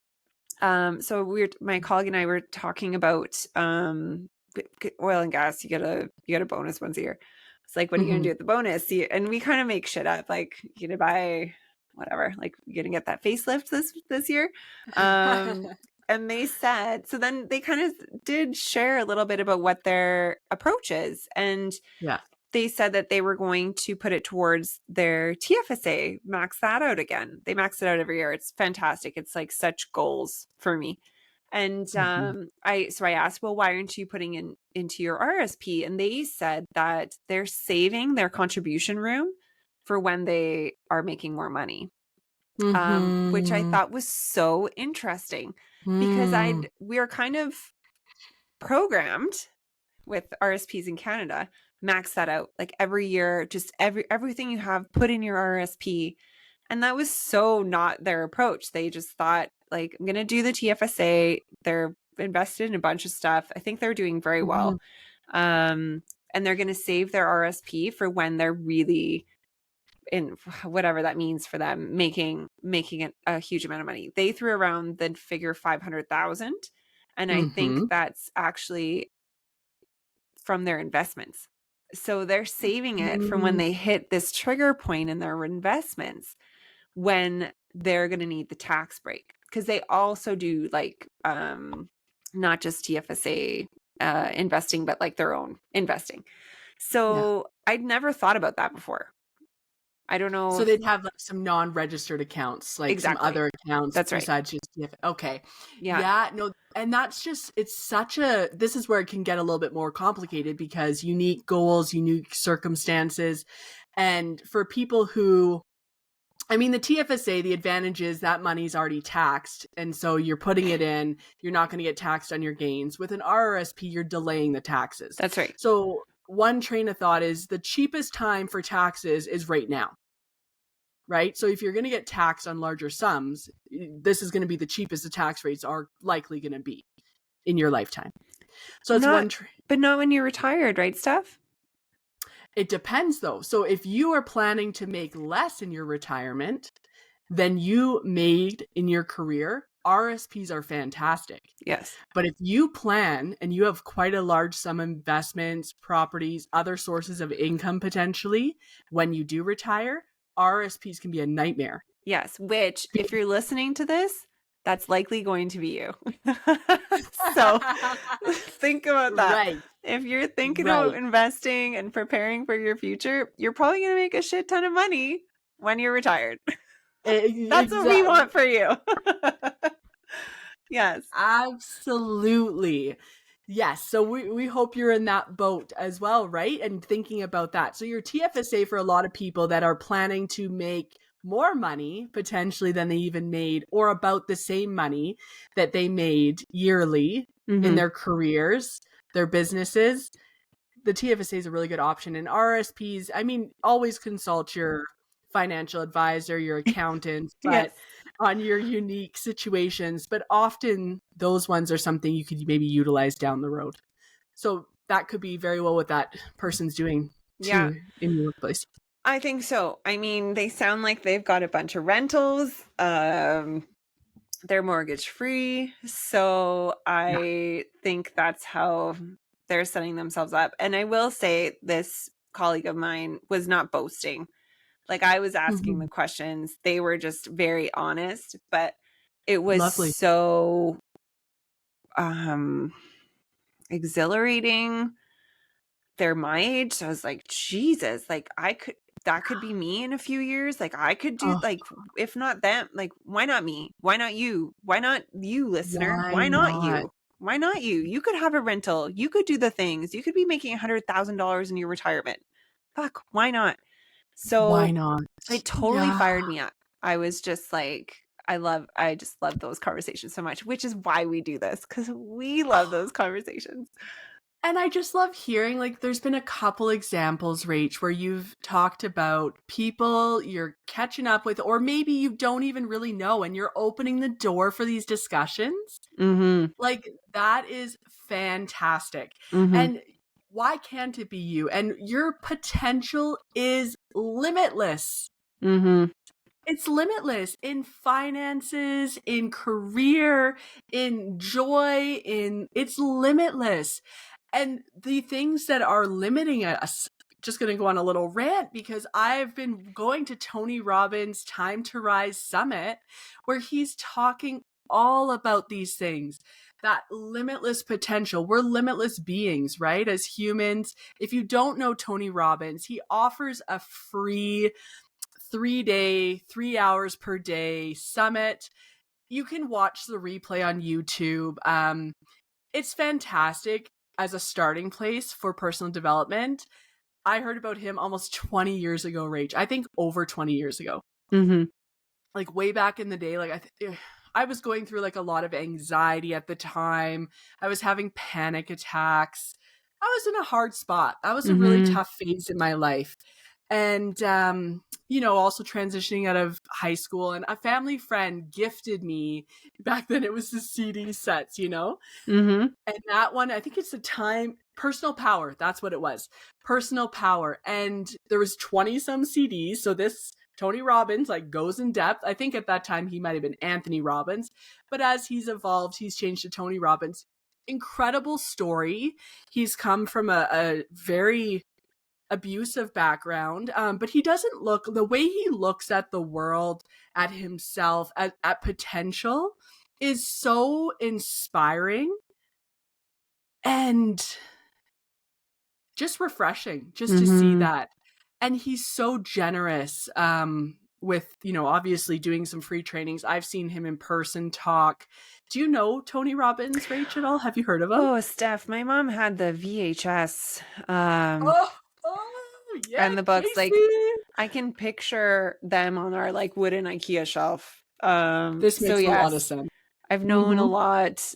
So my colleague and I were talking about oil and gas. You get a bonus once a year. It's like, what are you gonna do with the bonus? See, and we kind of make shit up, like you're gonna buy whatever, like you're gonna get that facelift this year. And they said, so then they kind of did share a little bit about what their approach is, and Yeah. they said that they were going to put it towards their TFSA, max that out again. They max it out every year. It's fantastic. It's like such goals for me. And I asked, well, why aren't you putting into your RSP? And they said that they're saving their contribution room for when they are making more money. Which I thought was so interesting because we are kind of programmed with RSPs in Canada, max that out like every year, just everything you have put in your RSP. And that was so not their approach. They just thought, like, I'm going to do the TFSA. They're invested in a bunch of stuff. I think they're doing very well. And they're going to save their RSP for when they're really in whatever that means for them, making it a huge amount of money. They threw around the figure 500,000. And I think that's actually from their investments. So they're saving it from when they hit this trigger point in their investments when they're going to need the tax break, because they also do like not just TFSA investing, but like their own investing. So I'd never thought about that before. I don't know. So they'd have like some non-registered accounts, like some other accounts besides just TFSA. Okay. Yeah. No, and that's just, this is where it can get a little bit more complicated because unique goals, unique circumstances. And for people who, I mean, the TFSA, the advantage is that money's already taxed. And so you're putting it in, you're not going to get taxed on your gains. With an RRSP, you're delaying the taxes. That's right. So one train of thought is the cheapest time for taxes is right now. Right? So if you're going to get taxed on larger sums, this is going to be the cheapest the tax rates are likely going to be in your lifetime. So it's but not when you're retired, right, Steph? It depends though. So if you are planning to make less in your retirement than you made in your career, RSPs are fantastic. Yes. But if you plan and you have quite a large sum of investments, properties, other sources of income potentially, when you do retire, RSPs can be a nightmare. Yes, which if you're listening to this, that's likely going to be you. So think about that. Right. If you're thinking about investing and preparing for your future, you're probably going to make a shit ton of money when you're retired. That's what we want for you. Yes. Absolutely. Yes. So we hope you're in that boat as well, right? And thinking about that. So your TFSA, for a lot of people that are planning to make more money potentially than they even made, or about the same money that they made yearly in their careers, their businesses, the TFSA is a really good option. And RSPs, I mean, always consult your financial advisor, your accountant, but on your unique situations. But often those ones are something you could maybe utilize down the road. So that could be very well what that person's doing too in your workplace. I think so. I mean, they sound like they've got a bunch of rentals. They're mortgage free. So I think that's how they're setting themselves up. And I will say, this colleague of mine was not boasting. Like, I was asking the questions. They were just very honest, but it was so exhilarating. They're my age. So I was like, Jesus, like that could be me in a few years. Like I could do like, if not them, like, why not me? Why not you? Why not you, listener? Why not you? Why not you? You could have a rental. You could do the things. You could be making $100,000 in your retirement. Fuck, why not? So why not? It totally fired me up. I was just like, I just love those conversations so much, which is why we do this, because we love those conversations. And I just love hearing, like, there's been a couple examples, Rach, where you've talked about people you're catching up with, or maybe you don't even really know, and you're opening the door for these discussions. Like, that is fantastic. And why can't it be you? And your potential is limitless. It's limitless in finances, in career, in joy, it's limitless. And the things that are limiting us, just going to go on a little rant because I've been going to Tony Robbins' Time to Rise Summit where he's talking all about these things. That limitless potential. We're limitless beings, right? As humans. If you don't know Tony Robbins, he offers a free 3-day, 3 hours per day summit. You can watch the replay on YouTube. It's fantastic as a starting place for personal development. I heard about him almost 20 years ago, Rach. I think over 20 years ago. Mm-hmm. Like way back in the day, like I was going through like a lot of anxiety at the time. I was having panic attacks. I was in a hard spot. That was a really Mm-hmm. tough phase in my life. And, also transitioning out of high school, and a family friend gifted me, back then it was the CD sets, Mm-hmm. and that one, I think it's Personal Power. That's what it was. Personal Power. And there was 20 some CDs. So this Tony Robbins like goes in depth. I think at that time he might have been Anthony Robbins, but as he's evolved, he's changed to Tony Robbins. Incredible story. He's come from a very abusive background, but he doesn't look the way he looks at the world, at himself, at potential is so inspiring and just refreshing just to see Mm-hmm. that. And he's so generous with, obviously doing some free trainings. I've seen him in person talk. Do you know Tony Robbins, Rach, at all? Have you heard of him? Oh, Steph, my mom had the VHS Yeah, and the books. Like, Casey. I can picture them on our like wooden IKEA shelf. This So makes a lot of yes, sense. I've known a Mm-hmm. lot.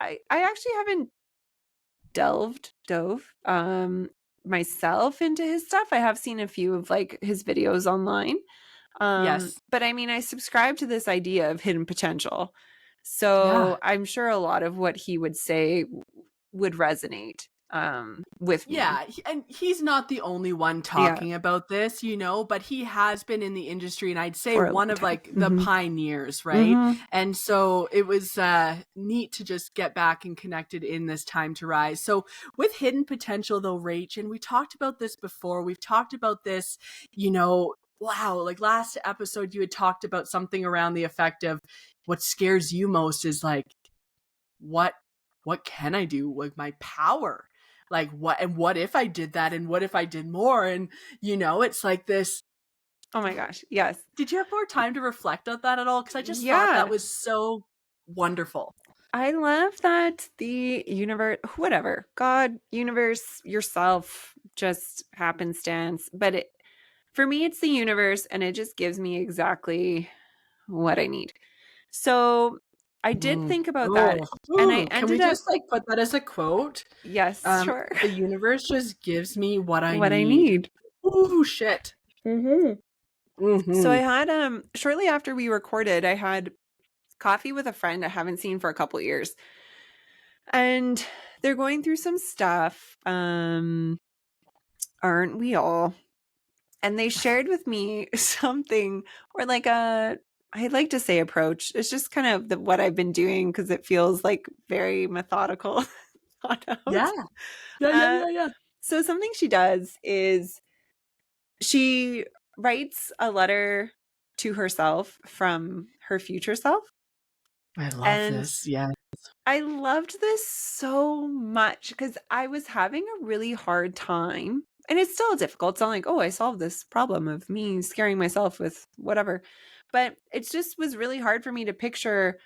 I actually haven't dove myself into his stuff. I have seen a few of like his videos online. Yes. But I mean, I subscribe to this idea of hidden potential. Yeah. So I'm sure a lot of what he would say would resonate with me. Yeah, and he's not the only one Yeah, talking about this, but he has been in the industry and I'd say for a one long of time. like the Mm-hmm. pioneers, right? Mm-hmm. And so it was neat to just get back and connected in this Time to Rise. So with hidden potential though, Rach, and we talked about this before, we've talked about this, wow, like last episode you had talked about something around the effect of what scares you most is like what can I do with my power? Like what if I did that and what if I did more? And it's like this. Oh my gosh. Yes. Did you have more time to reflect on that at all? Because I just thought that Yeah. was so wonderful. I love that the universe, whatever, God, universe, yourself, just happenstance. But for me, it's the universe, and it just gives me exactly what I need. So I did Mm. think about that, Oh, and I can we ended up, just like put that as a quote? yes, sure, The universe just gives me what I what I need. need. Oh shit. Mm-hmm. So I Mm-hmm. had, shortly after we recorded, I had coffee with a friend I haven't seen for a couple years. And they're going through some stuff. Aren't we all? And they shared with me something, or like I'd like to say approach. It's just kind of what I've been doing because it feels like very methodical, thought Yeah. out. Yeah. Yeah. Uh, Yeah. Yeah. so something she does is she writes a letter to herself from her future self. I love And this. Yeah. I loved this so much because I was having a really hard time. And it's still difficult. It's not like, oh, I solved this problem of me scaring myself with whatever. But it just was really hard for me to picture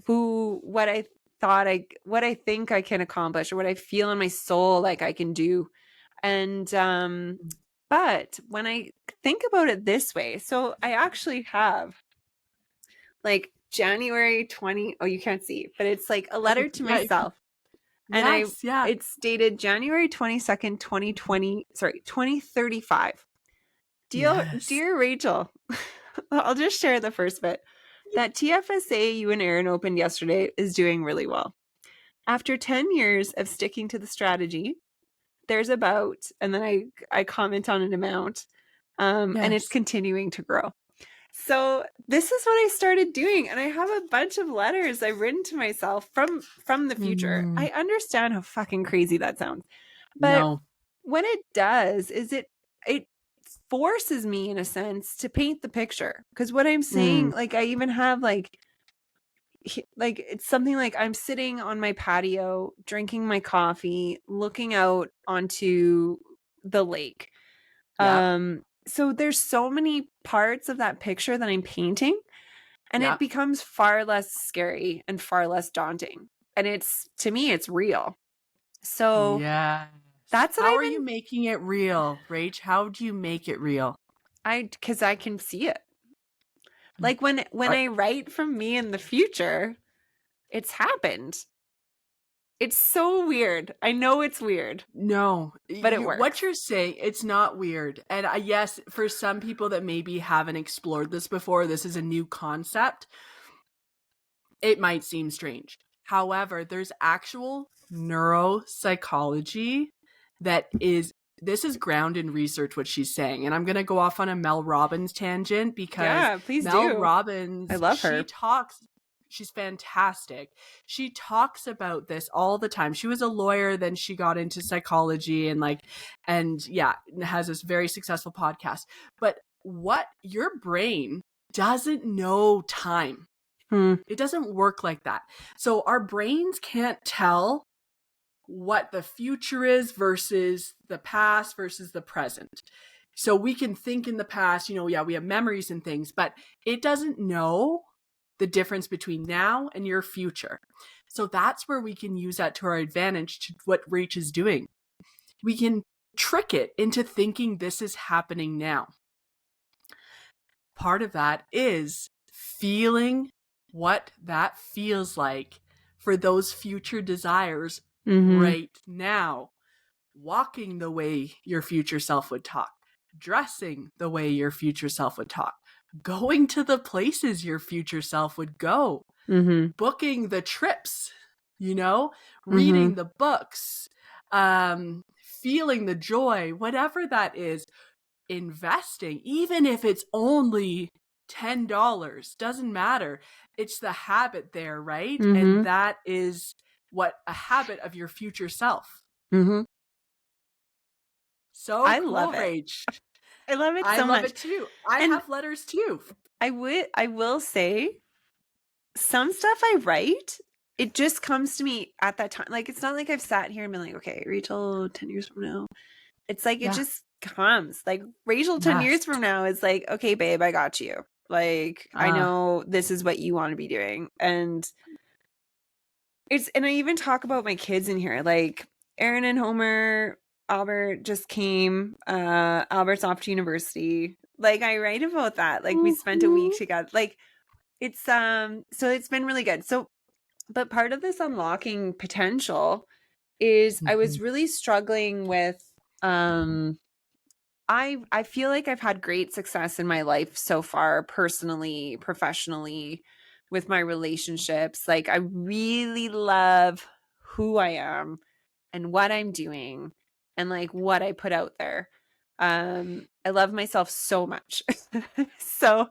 what I what I think I can accomplish or what I feel in my soul like I can do. And, but when I think about it this way, so I actually have like January 20, oh, you can't see, but it's like a letter to Yeah. myself. And Yes. Yeah. it's dated January 22nd, 2035. Yes. Dear Rachel, I'll just share the first bit. That TFSA you and Aaron opened yesterday is doing really well. After 10 years of sticking to the strategy, there's about, and then I comment on an amount, and it's Yes. continuing to grow. So this is what I started doing, and I have a bunch of letters I've written to myself from the future. Mm, I understand how fucking crazy that sounds, but no. what it does is it forces me in a sense to paint the picture, because what I'm saying, Mm, like I even have like it's something like I'm sitting on my patio drinking my coffee looking out onto the lake. yep. So there's so many parts of that picture that I'm painting, and it Yep. becomes far less scary and far less daunting. And it's, to me, it's real. So Yes. that's what How I've are you been, making it real, Rach? How do you make it real? because I can see it. Like when Are- I write from me in the future, it's happened. It's so weird. I know it's weird, No, but it what works. you're saying, it's not weird. And yes, for some people that maybe haven't explored this before, this is a new concept. It might seem strange. However, there's actual neuropsychology that is, this is grounded in research, what she's saying. And I'm going to go off on a Mel Robbins tangent because Yeah, please Mel do. I Robbins, love her. she's fantastic. She talks about this all the time. She was a lawyer, then she got into psychology and yeah, has this very successful podcast. But what your brain doesn't know time. Hmm. It doesn't work like that. So our brains can't tell what the future is versus the past versus the present. So we can think in the past, yeah, we have memories and things, but it doesn't know the difference between now and your future. So that's where we can use that to our advantage, to what Rach is doing. We can trick it into thinking this is happening now. Part of that is feeling what that feels like for those future desires Mm-hmm. right now. Walking the way your future self would talk, dressing the way your future self would talk, going to the places your future self would go, Mm-hmm. booking the trips, Mm-hmm. reading the books, feeling the joy, whatever that is, investing, even if it's only $10, doesn't matter. It's the habit there, right? And Mm-hmm. that is what a habit of your future self. Mm-hmm. So I cool, love it. Rach. I love it I so love much. it too. I And have letters too. I will say, some stuff I write, it just comes to me at that time. Like, it's not like I've sat here and been like, okay, Rachel 10 years from now. It's like it Yeah. just comes. Like Rachel 10 Yes. years from now is like, okay, babe, I got you. Like, I know this is what you want to be doing. And I even talk about my kids in here. Like Aaron and Homer, Albert just came. Albert's off to university. Like I write about that. Like we spent a week together. Like it's so it's been really good. So but part of this unlocking potential is I was really struggling with I feel like I've had great success in my life so far, personally, professionally, with my relationships. Like I really love who I am and what I'm doing and like what I put out there. I love myself so much. So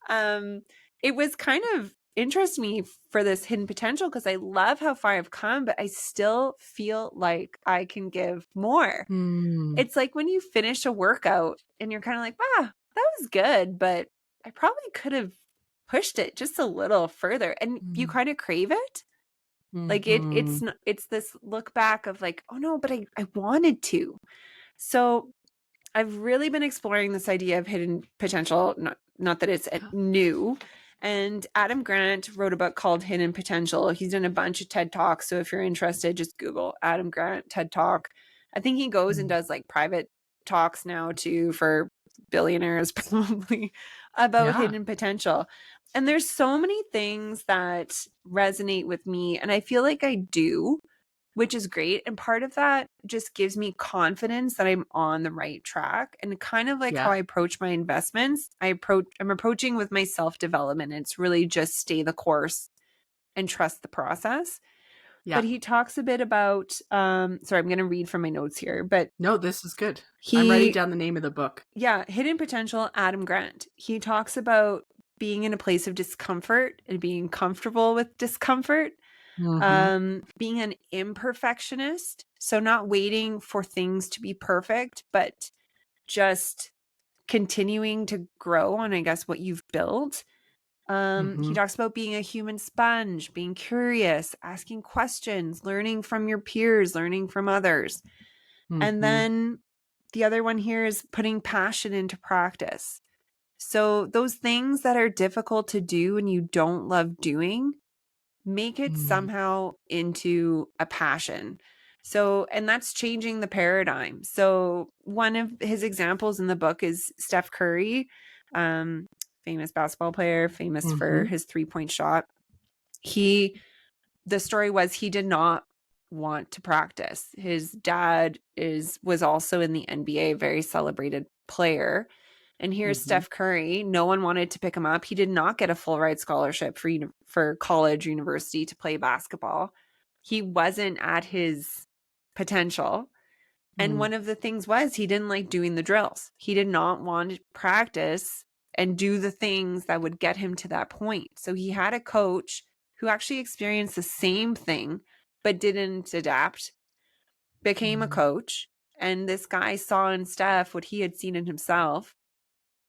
um it was kind of interesting me for this hidden potential because I love how far I've come, but I still feel like I can give more. Mm. It's like when you finish a workout and you're kind of like, wow, that was good, but I probably could have pushed it just a little further. And you kind of crave it. Like Mm-hmm. it's this look back of like, oh no, but I wanted to. So I've really been exploring this idea of hidden potential, not that it's new. And Adam Grant wrote a book called Hidden Potential. He's done a bunch of TED Talks. So if you're interested, just Google Adam Grant TED Talk. I think he goes and does like private talks now too for billionaires probably about Yeah. hidden potential. And there's so many things that resonate with me. And I feel like I do, which is great. And part of that just gives me confidence that I'm on the right track. And kind of like how Yeah. I approach my investments, I'm approaching with my self-development. It's really just stay the course and trust the process. But he talks a bit about, sorry, I'm going to read from my notes here, but no, this is good. I'm writing down the name of the book. Yeah, Hidden Potential, Adam Grant. He talks about being in a place of discomfort and being comfortable with discomfort, being an imperfectionist. So not waiting for things to be perfect, but just continuing to grow on, I guess, what you've built. He talks about being a human sponge, being curious, asking questions, learning from your peers, learning from others. And then the other one here is putting passion into practice. So those things that are difficult to do and you don't love doing, make it somehow into a passion. So, and that's changing the paradigm. So one of his examples in the book is Steph Curry, famous basketball player, famous for his 3-point shot. The story was he did not want to practice. His dad was also in the NBA, very celebrated player. And here's Steph Curry. No one wanted to pick him up. He did not get a full ride scholarship for college, university to play basketball. He wasn't at his potential. And one of the things was he didn't like doing the drills. He did not want to practice and do the things that would get him to that point. So he had a coach who actually experienced the same thing but didn't adapt, became a coach. And this guy saw in Steph what he had seen in himself.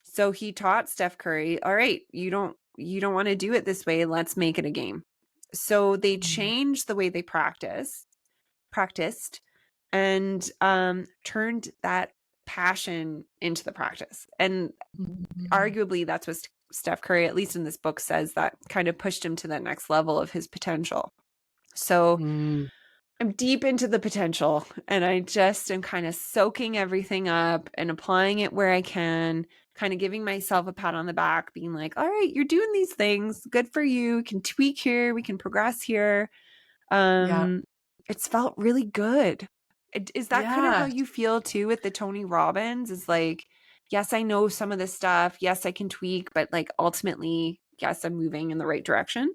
So he taught Steph Curry, all right, you don't want to do it this way. Let's make it a game. So they changed the way they practiced and turned that passion into the practice. And arguably that's what Steph Curry, at least in this book, says that kind of pushed him to that next level of his potential. So I'm deep into the potential and I just am kind of soaking everything up and applying it where I can, kind of giving myself a pat on the back, being like, all right, you're doing these things. Good for you. We can tweak here. We can progress here. It's felt really good. Is that kind of how you feel too with the Tony Robbins? Is like, yes, I know some of this stuff. Yes, I can tweak, but like ultimately, yes, I'm moving in the right direction.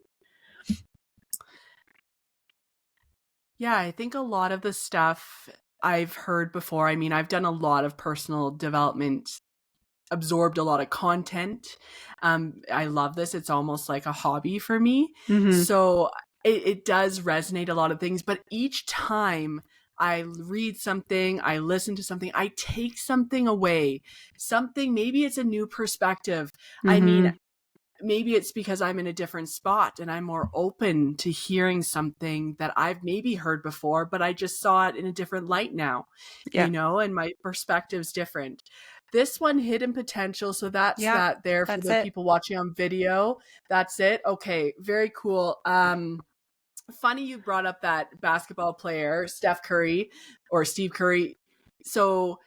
Yeah, I think a lot of the stuff I've heard before. I mean, I've done a lot of personal development, absorbed a lot of content. I love this. It's almost like a hobby for me. So it does resonate a lot of things, but each time I read something, I listen to something, I take something away, something, maybe it's a new perspective. I mean, maybe it's because I'm in a different spot and I'm more open to hearing something that I've maybe heard before, but I just saw it in a different light now, you know, and my perspective's different. This one, Hidden Potential. So that's that there for the people watching on video. That's it. Okay. Very cool. Funny you brought up that basketball player, Steph Curry or Steve Curry. So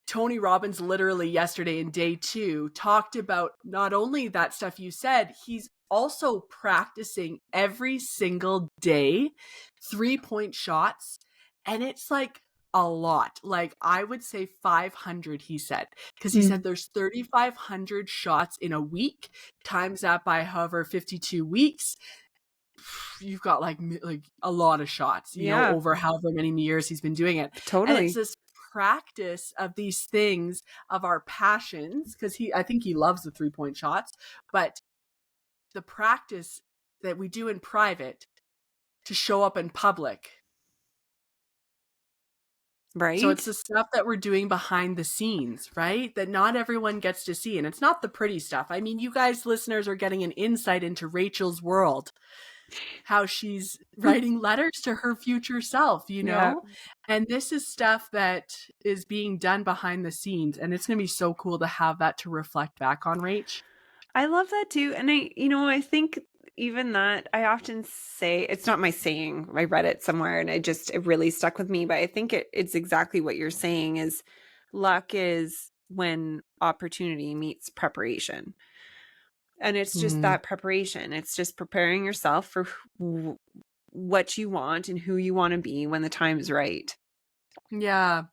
Tony Robbins literally yesterday in day 2 talked about not only that stuff you said, he's also practicing every single day 3-point shots. And it's like a lot. Like I would say 500, he said, because he said there's 3,500 shots in a week, times that by however 52 weeks. You've got like a lot of shots, you know, over however many years he's been doing it. Totally. And it's this practice of these things, of our passions, because I think he loves the 3-point shots, but the practice that we do in private to show up in public. Right. So it's the stuff that we're doing behind the scenes, right? That not everyone gets to see. And it's not the pretty stuff. I mean, you guys, listeners, are getting an insight into Rachel's world, how she's writing letters to her future self, you know? And this is stuff that is being done behind the scenes. And it's going to be so cool to have that to reflect back on, Rach. I love that too. And I think even that, I often say, it's not my saying, I read it somewhere and it really stuck with me, but I think it's exactly what you're saying is luck is when opportunity meets preparation. And it's just that preparation. It's just preparing yourself for what you want and who you want to be when the time is right. Yeah.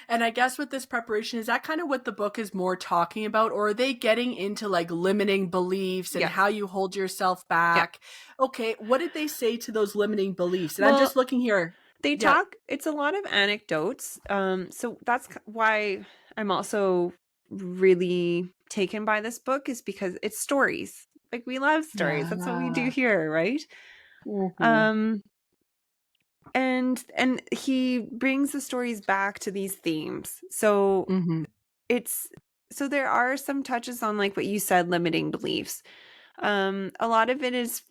And I guess with this preparation, is that kind of what the book is more talking about? Or are they getting into like limiting beliefs and Yes. how you hold yourself Yeah. back? Okay. What did they say to those limiting beliefs? And I'm Well, just looking here. they Yeah. talk, it's a lot of anecdotes. So that's why I'm also really taken by this book, is because it's stories. Like, we love stories. That's what we do Yeah. here, right? Hmm. Um and he brings the stories back to these themes. So Hmm. it's so there are some touches on, like what you said, limiting beliefs. A lot of it is,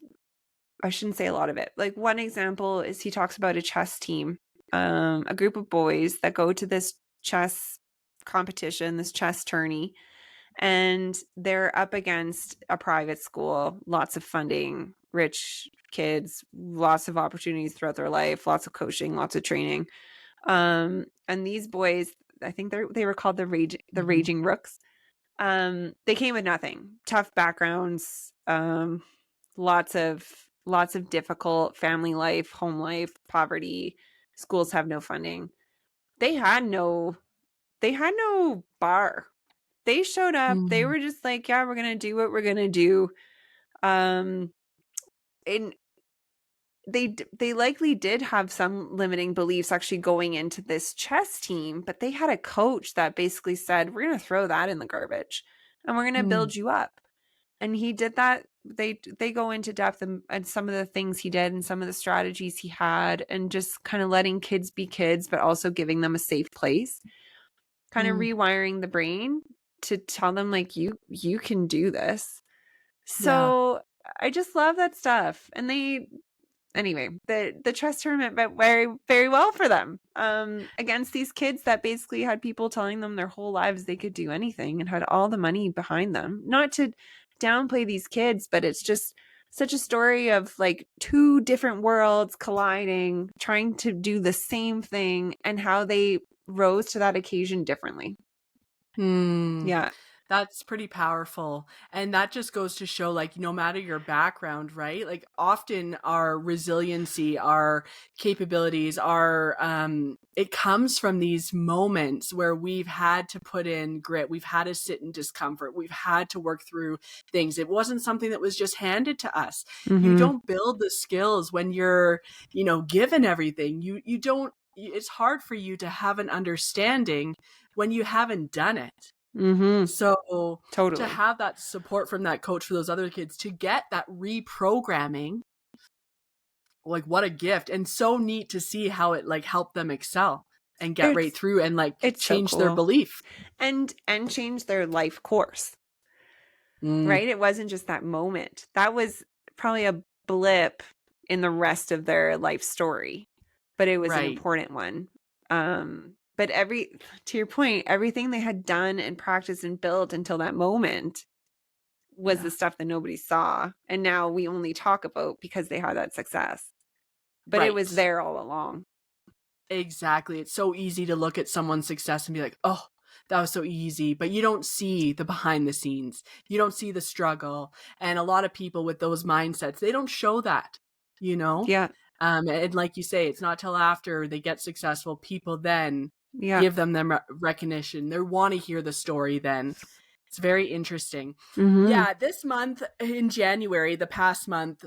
I shouldn't say a lot of it. Like, one example is he talks about a chess team, a group of boys that go to this chess competition, this chess tourney, and they're up against a private school, lots of funding, rich kids, lots of opportunities throughout their life, lots of coaching, lots of training. And these boys, I think they were called the Hmm. Raging Rooks. They came with nothing, tough backgrounds, lots of difficult family life, home life, poverty, schools have no funding. They had no bar. They showed up, they Hmm. were just like, yeah, we're gonna do what we're gonna do. um and they likely did have some limiting beliefs actually going into this chess team, but they had a coach that basically said, we're gonna throw that in the garbage and we're gonna Hmm. build you up. And he did that. They go into depth and some of the things he did and some of the strategies he had, and just kind of letting kids be kids, but also giving them a safe place, kind of Hmm. rewiring the brain to tell them, like, you can do this. Yeah. So I just love that stuff. And anyway, the chess tournament went very, very well for them, against these kids that basically had people telling them their whole lives they could do anything and had all the money behind them. Not to downplay these kids, but it's just such a story of like two different worlds colliding, trying to do the same thing, and how they rose to that occasion differently. Hmm. Yeah. That's pretty powerful. And that just goes to show, like, no matter your background, right? Like, often our resiliency, our capabilities, it comes from these moments where we've had to put in grit. We've had to sit in discomfort. We've had to work through things. It wasn't something that was just handed to us. You Mm-hmm. don't build the skills when you're, given everything. You don't, it's hard for you to have an understanding when you haven't done it. Mm-hmm. So to Totally. have that support from that coach for those other kids to get that reprogramming, like, what a gift, and so neat to see how it like helped them excel and get right It's through and like it's so change their cool. belief. And change their life course. Mm, Right? It wasn't just that moment. That was probably a blip in the rest of their life story, but it was an right. important one. But to your point, everything they had done and practiced and built until that moment was the Yeah. stuff that nobody saw. And now we only talk about because they had that success. But it was Right. there all along. Exactly. It's so easy to look at someone's success and be like, oh, that was so easy. But you don't see the behind the scenes. You don't see the struggle. And a lot of people with those mindsets, they don't show that, you know? Yeah. And like you say, it's not till after they get successful, people then Yeah. give them recognition. They want to hear the story then. It's very interesting. Mm-hmm. Yeah, this month in January, the past month,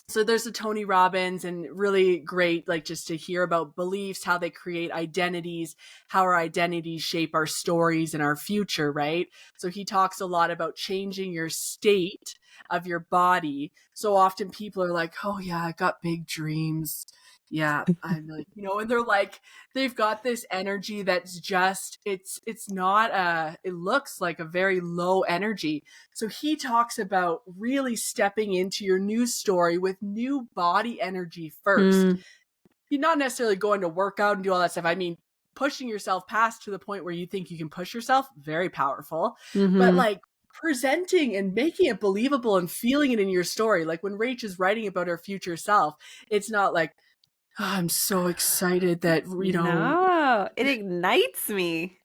so there's a Tony Robbins, and really great, like, just to hear about beliefs, how they create identities, how our identities shape our stories and our future, right? So he talks a lot about changing your state of your body. So often people are like, oh yeah, I got big dreams. Yeah, I'm like, and they're like, they've got this energy that's just, it's not it looks like a very low energy. So he talks about really stepping into your new story with new body energy first. Mm-hmm. You're not necessarily going to work out and do all that stuff. I mean, pushing yourself past to the point where you think you can push yourself, very powerful. But Mm-hmm. like presenting and making it believable and feeling it in your story. Like when Rach is writing about her future self, it's not like, oh, I'm so excited that, No, it ignites me.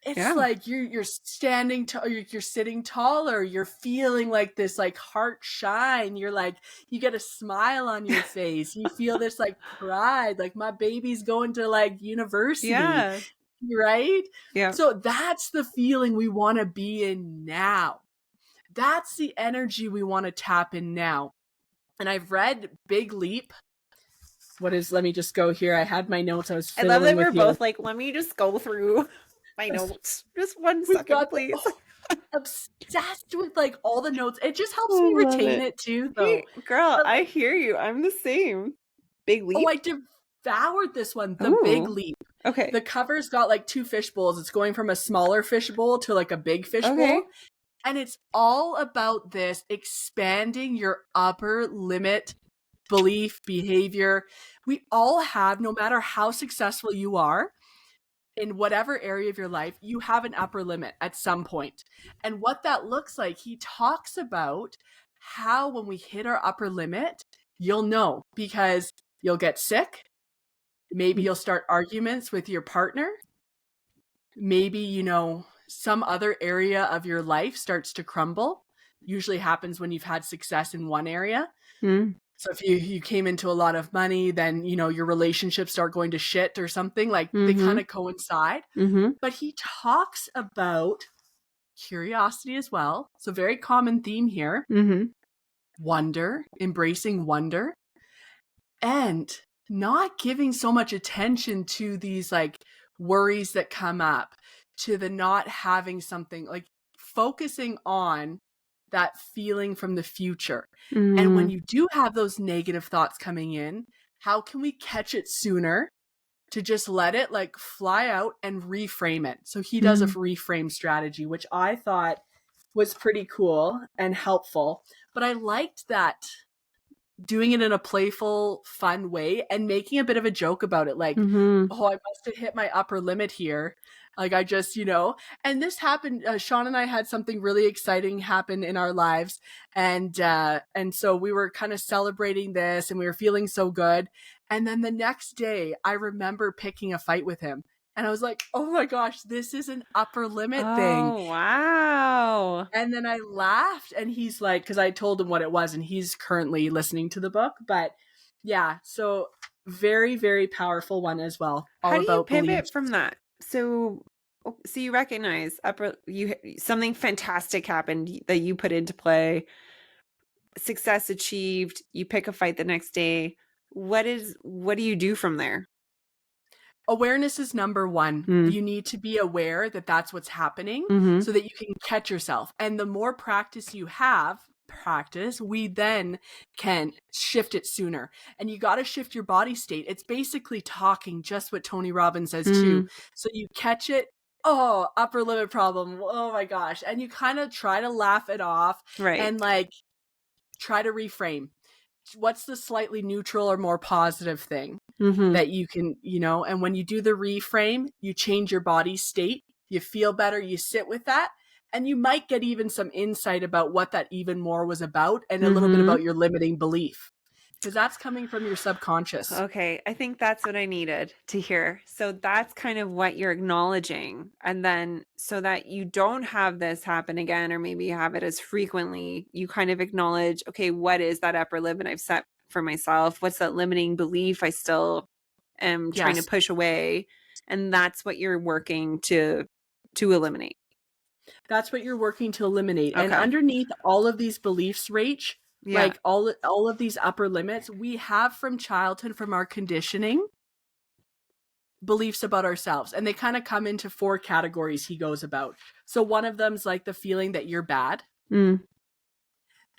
It's like you're standing tall, you're sitting taller, you're feeling like this like heart shine. You're like, you get a smile on your face. You feel this like pride, like my baby's going to like university, Yeah. right? Yeah. So that's the feeling we want to be in now. That's the energy we want to tap in now. And I've read Big Leap. Let me just go here. I had my notes. I was I love fiddling that we're with you. both like, let me just go through my notes. Just 1 We've second, got please. obsessed with like all the notes. It just helps I me love retain it too, Hey, though. girl, But I like, hear you. I'm the same. Big oh, Leap? I devoured this one, The Big Ooh. Leap. Okay. The cover's got like 2 fish bowls. It's going from a smaller fish bowl to like a big fish Okay. bowl. And it's all about this expanding your upper limit belief, behavior. We all have, no matter how successful you are in whatever area of your life, you have an upper limit at some point. And what that looks like, he talks about how when we hit our upper limit, you'll know because you'll get sick. Maybe you'll start arguments with your partner. Maybe, some other area of your life starts to crumble. Usually happens when you've had success in one area. Mm. So if you came into a lot of money, then, your relationships start going to shit or something. Like they kind of coincide. But he talks about curiosity as well. So very common theme here. Wonder, embracing wonder, and not giving so much attention to these like worries that come up, to the not having something, like focusing on that feeling from the future. And when you do have those negative thoughts coming in, how can we catch it sooner to just let it like fly out and reframe it? So he does a reframe strategy, which I thought was pretty cool and helpful. But I liked that doing it in a playful, fun way and making a bit of a joke about it. Like, oh, I must have hit my upper limit here. Like I just, and this happened. Sean and I had something really exciting happen in our lives. And so we were kind of celebrating this and we were feeling so good. And then the next day I remember picking a fight with him. And I was like, oh my gosh, this is an upper limit thing. Oh, wow. And then I laughed and he's like, because I told him what it was and he's currently listening to the book. But yeah, so very, very powerful one as well. All How do you about pivot beliefs. from that? So you recognize something fantastic happened that you put into play, success achieved, you pick a fight the next day. What do you do from there? Awareness is number one. You need to be aware that that's what's happening so that you can catch yourself. And the more practice you have, we then can shift it sooner. And you got to shift your body state. It's basically talking, just what Tony Robbins says too. So you catch it. Oh, upper limit problem. Oh my gosh. And you kind of try to laugh it off. Right. And like try to reframe. What's the slightly neutral or more positive thing that you can, and when you do the reframe, you change your body state, you feel better, you sit with that, and you might get even some insight about what that even more was about and a little bit about your limiting belief. Because that's coming from your subconscious. Okay, I think that's what I needed to hear. So that's kind of what you're acknowledging. And then so that you don't have this happen again, or maybe you have it as frequently, you kind of acknowledge, okay, what is that upper limit I've set for myself? What's that limiting belief I still am trying to push away? And that's what you're working to eliminate. That's what you're working to eliminate. Okay. And underneath all of these beliefs, Rach, yeah. like all of these upper limits, we have from childhood, from our conditioning, beliefs about ourselves. And they kind of come into 4 categories he goes about. So one of them's like the feeling that you're bad, the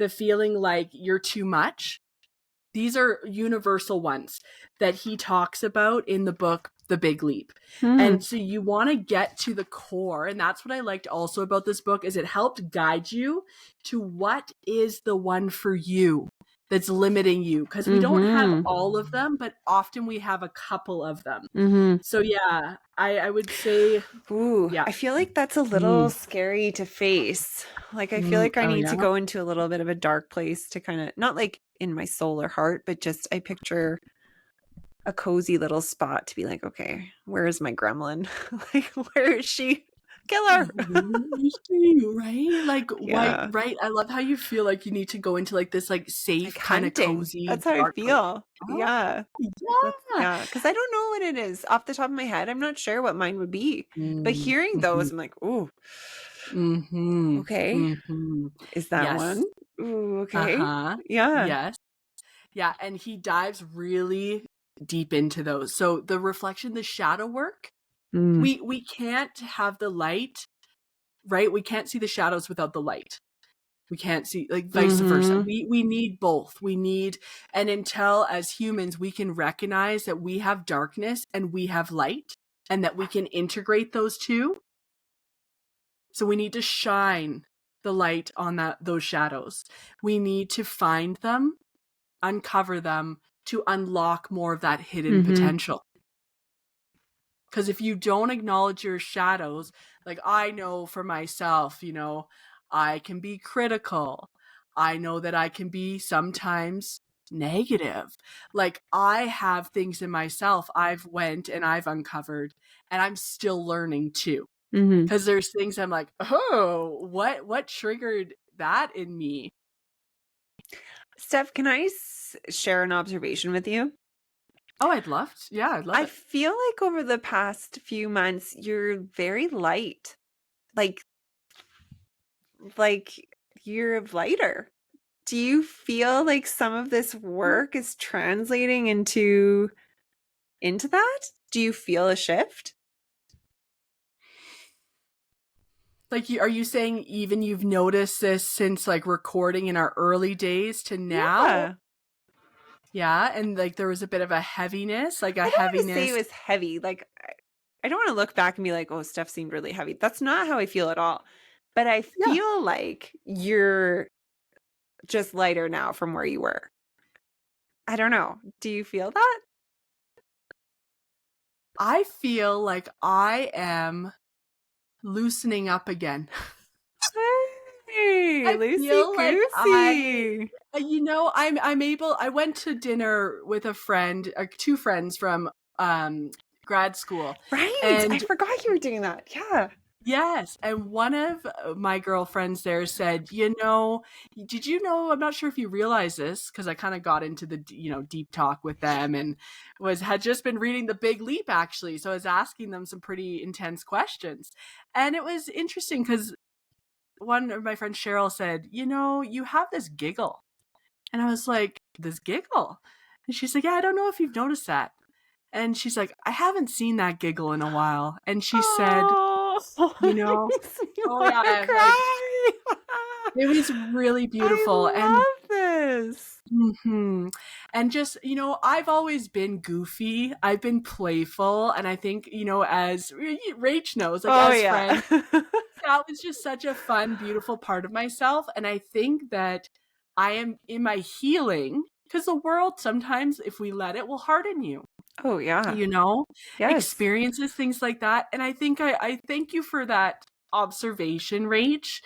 feeling like you're too much. These are universal ones that he talks about in the book, The Big Leap. And so you want to get to the core. And that's what I liked also about this book is it helped guide you to what is the one for you that's limiting you. Because we don't have all of them, but often we have a couple of them. So yeah, I would say... Ooh, yeah. I feel like that's a little scary to face. Like, I feel like I need to go into a little bit of a dark place to kind of, not like in my soul or heart, but just I picture a cozy little spot to be like, okay, where is my gremlin? Like, where is she? Killer. You see, right? Like white, Yeah. right? I love how you feel like you need to go into like this like safe, Like kind of hunting. cozy, That's how I dark place. feel. Oh, Yeah. yeah. Yeah, because I don't know what it is off the top of my head. I'm not sure what mine would be. But Mm, hearing mhm, those, I'm like, "Ooh, mhm, okay. mhm. Is that Yes. one? Ooh, okay." Uh-huh. Yeah. Yes. Yeah, and he dives really deep into those. So the reflection, the shadow work, Mm. we can't have the light, right? We can't see the shadows without the light. We can't see, like, vice versa. Mhm. We need both. We need, and until as humans we can recognize that we have darkness and we have light and that we can integrate those two. So we need to shine the light on those shadows. We need to find them, uncover them to unlock more of that hidden Mhm. potential. Because if you don't acknowledge your shadows, like I know for myself, I can be critical. I know that I can be sometimes negative. Like I have things in myself I've went and I've uncovered and I'm still learning too. Mhm. Because there's things I'm like, oh, what triggered that in me? Steph, can I share an observation with you? Oh, yeah, I'd love I it. feel like over the past few months, you're very light. Like like you're lighter. Do you feel like some of this work is translating into that? Do you feel a shift? Like, are you saying even you've noticed this since like recording in our early days to now? Yeah. Yeah, and like there was a bit of a heaviness, like a I don't want to say it heaviness. was heavy. Like I don't want to look back and be like, "Oh, Steph seemed really heavy." That's not how I feel at all. But I Yeah. feel like you're just lighter now from where you were. I don't know. Do you feel that? I feel like I am loosening up again. Hey, I loosey feel like goosey. I'm able. I went to dinner with a friend, two friends from grad school, Right. I and forgot you were doing that. Yeah. yes, and one of my girlfriends there said, did you know, I'm not sure if you realize this, because I kind of got into the, deep talk with them and had just been reading The Big Leap, actually. So I was asking them some pretty intense questions. And it was interesting because one of my friends, Cheryl, said, you have this giggle. And I was like, this giggle? And she's like, yeah, I don't know if you've noticed that. And she's like, I haven't seen that giggle in a while. And she said, Oh, you it know, makes me oh want to yeah, like cry. it was really beautiful. And I love this. and just, I've always been goofy. I've been playful. And I think, as Rach knows, like Oh, as yeah. friends, that was just such a fun, beautiful part of myself. And I think that I am in my healing because the world sometimes, if we let it, will harden you. Oh, yeah. you know Yes. Experiences, things like that. And I think I thank you for that observation, Rach,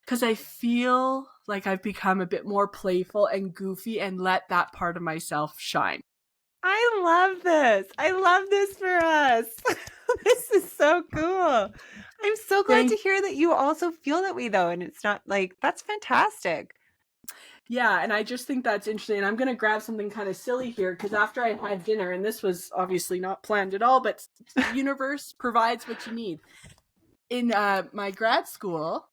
because I feel like I've become a bit more playful and goofy and let that part of myself shine. I love this. I love this for us. This is so cool. I'm so glad to Thank hear that you also feel that way, though. And it's not like, that's fantastic. Yeah, and I just think that's interesting. And I'm going to grab something kind of silly here because after I had dinner, and this was obviously not planned at all, but the universe provides what you need. In my grad school,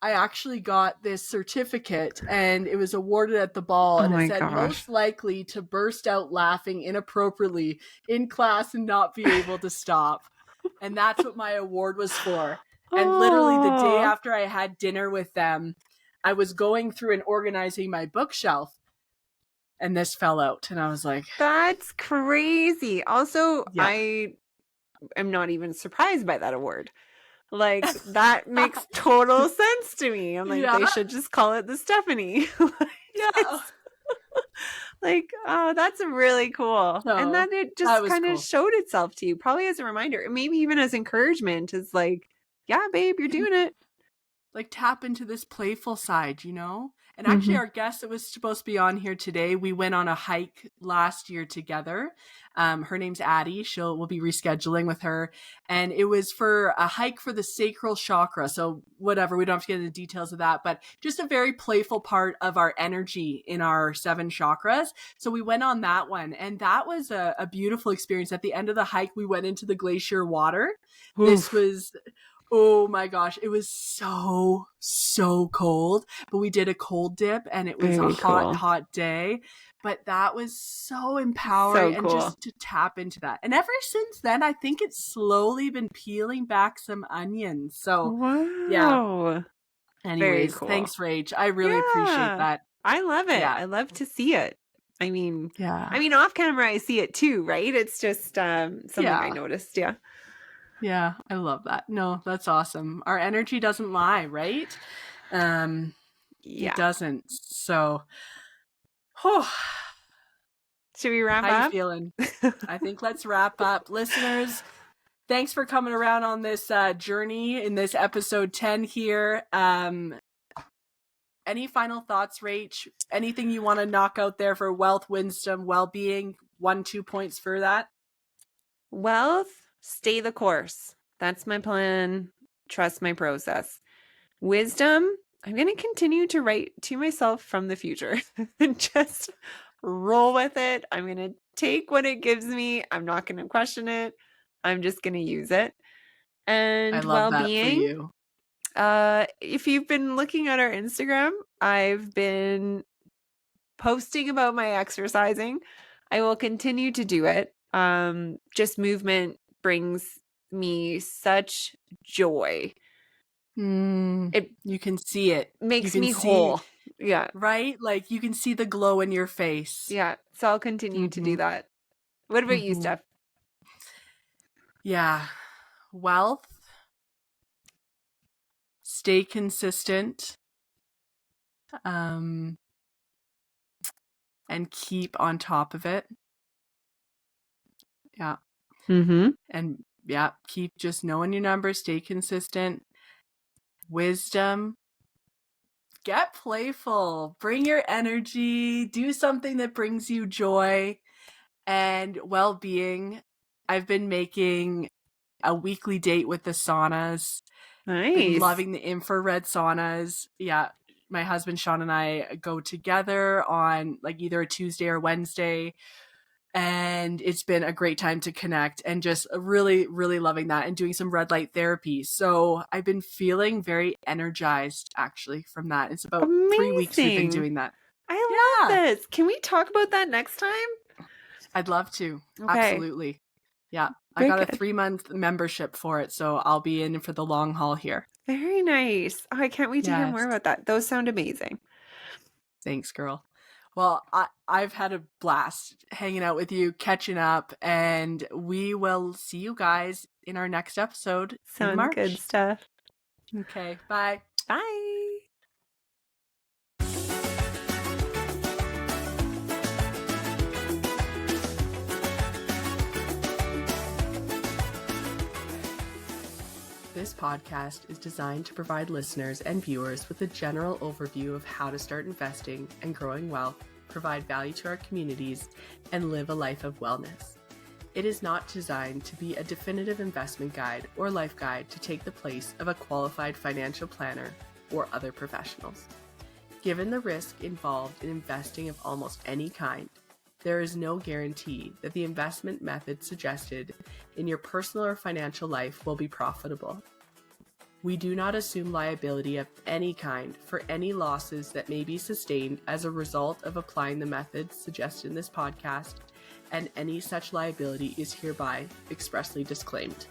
I actually got this certificate and it was awarded at the ball, Oh and it my said gosh. most likely to burst out laughing inappropriately in class and not be able to stop. And that's what my award was for. And literally the day Oh, after I had dinner with them, I was going through and organizing my bookshelf and this fell out. And I was like, that's crazy. Also, yeah. I am not even surprised by that award. Like, that makes total sense to me. I'm like, Yeah. they should just call it the Stephanie. Like, Yeah. it's like, oh, that's really cool. And So then it that just was kind of cool. showed itself to you, probably as a reminder, and maybe even as encouragement, is like, yeah, babe, you're doing it. like tap into this playful side, you know? And actually our guest that was supposed to be on here today, we went on a hike last year together. Her name's Addie. We'll be rescheduling with her. And it was for a hike for the sacral chakra. So whatever, we don't have to get into the details of that, but just a very playful part of our energy in our 7 chakras. So we went on that one, and that was a beautiful experience. At the end of the hike, we went into the glacier water. Oof. This was... oh my gosh, it was so cold, but we did a cold dip and it was Very a hot, cool. hot day, but that was so empowering. So cool. And just to tap into that. And ever since then, I think it's slowly been peeling back some onions. So wow. Yeah. Anyways, cool. Thanks, Rach. I really appreciate that. I love it. Yeah. I love to see it. I mean, off camera, I see it too, right? It's just something I noticed. Yeah. Yeah, I love that. No, that's awesome. Our energy doesn't lie, right? It doesn't. So, should we wrap up? How you feeling? I think let's wrap up. Listeners, thanks for coming around on this journey in this episode 10 here. Any final thoughts, Rach? Anything you want to knock out there for wealth, wisdom, well-being? 1-2 points for that? Wealth, stay the course. That's my plan. Trust my process. Wisdom, I'm going to continue to write to myself from the future and just roll with it. I'm going to take what it gives me. I'm not going to question it. I'm just going to use it. And I love well-being. that for you. If you've been looking at our Instagram, I've been posting about my exercising. I will continue to do it. Just movement brings me such joy. You can see it. Makes me whole. Yeah. Right? Like you can see the glow in your face. Yeah. So I'll continue to do that. What about you, Steph? Yeah. Wealth. Stay consistent. And keep on top of it. Yeah. And keep just knowing your numbers, stay consistent. Wisdom. Get playful. Bring your energy. Do something that brings you joy. And well-being. I've been making a weekly date with the saunas. Nice. Been loving the infrared saunas. Yeah. My husband Sean and I go together on like either a Tuesday or Wednesday. And it's been a great time to connect and just really, really loving that and doing some red light therapy. So I've been feeling very energized actually from that. It's about 3 weeks we've been doing that. I love this. Can we talk about that next time? I'd love to. Okay. Absolutely. Yeah. I got a 3-month membership for it. So I'll be in for the long haul here. Very nice. Oh, I can't wait to hear more about that. Those sound amazing. Thanks, girl. Well, I've had a blast hanging out with you, catching up, and we will see you guys in our next episode. Sounds good stuff. Okay, bye. Bye. This podcast is designed to provide listeners and viewers with a general overview of how to start investing and growing wealth, provide value to our communities, and live a life of wellness. It is not designed to be a definitive investment guide or life guide to take the place of a qualified financial planner or other professionals. Given the risk involved in investing of almost any kind, there is no guarantee that the investment method suggested in your personal or financial life will be profitable. We do not assume liability of any kind for any losses that may be sustained as a result of applying the methods suggested in this podcast, and any such liability is hereby expressly disclaimed.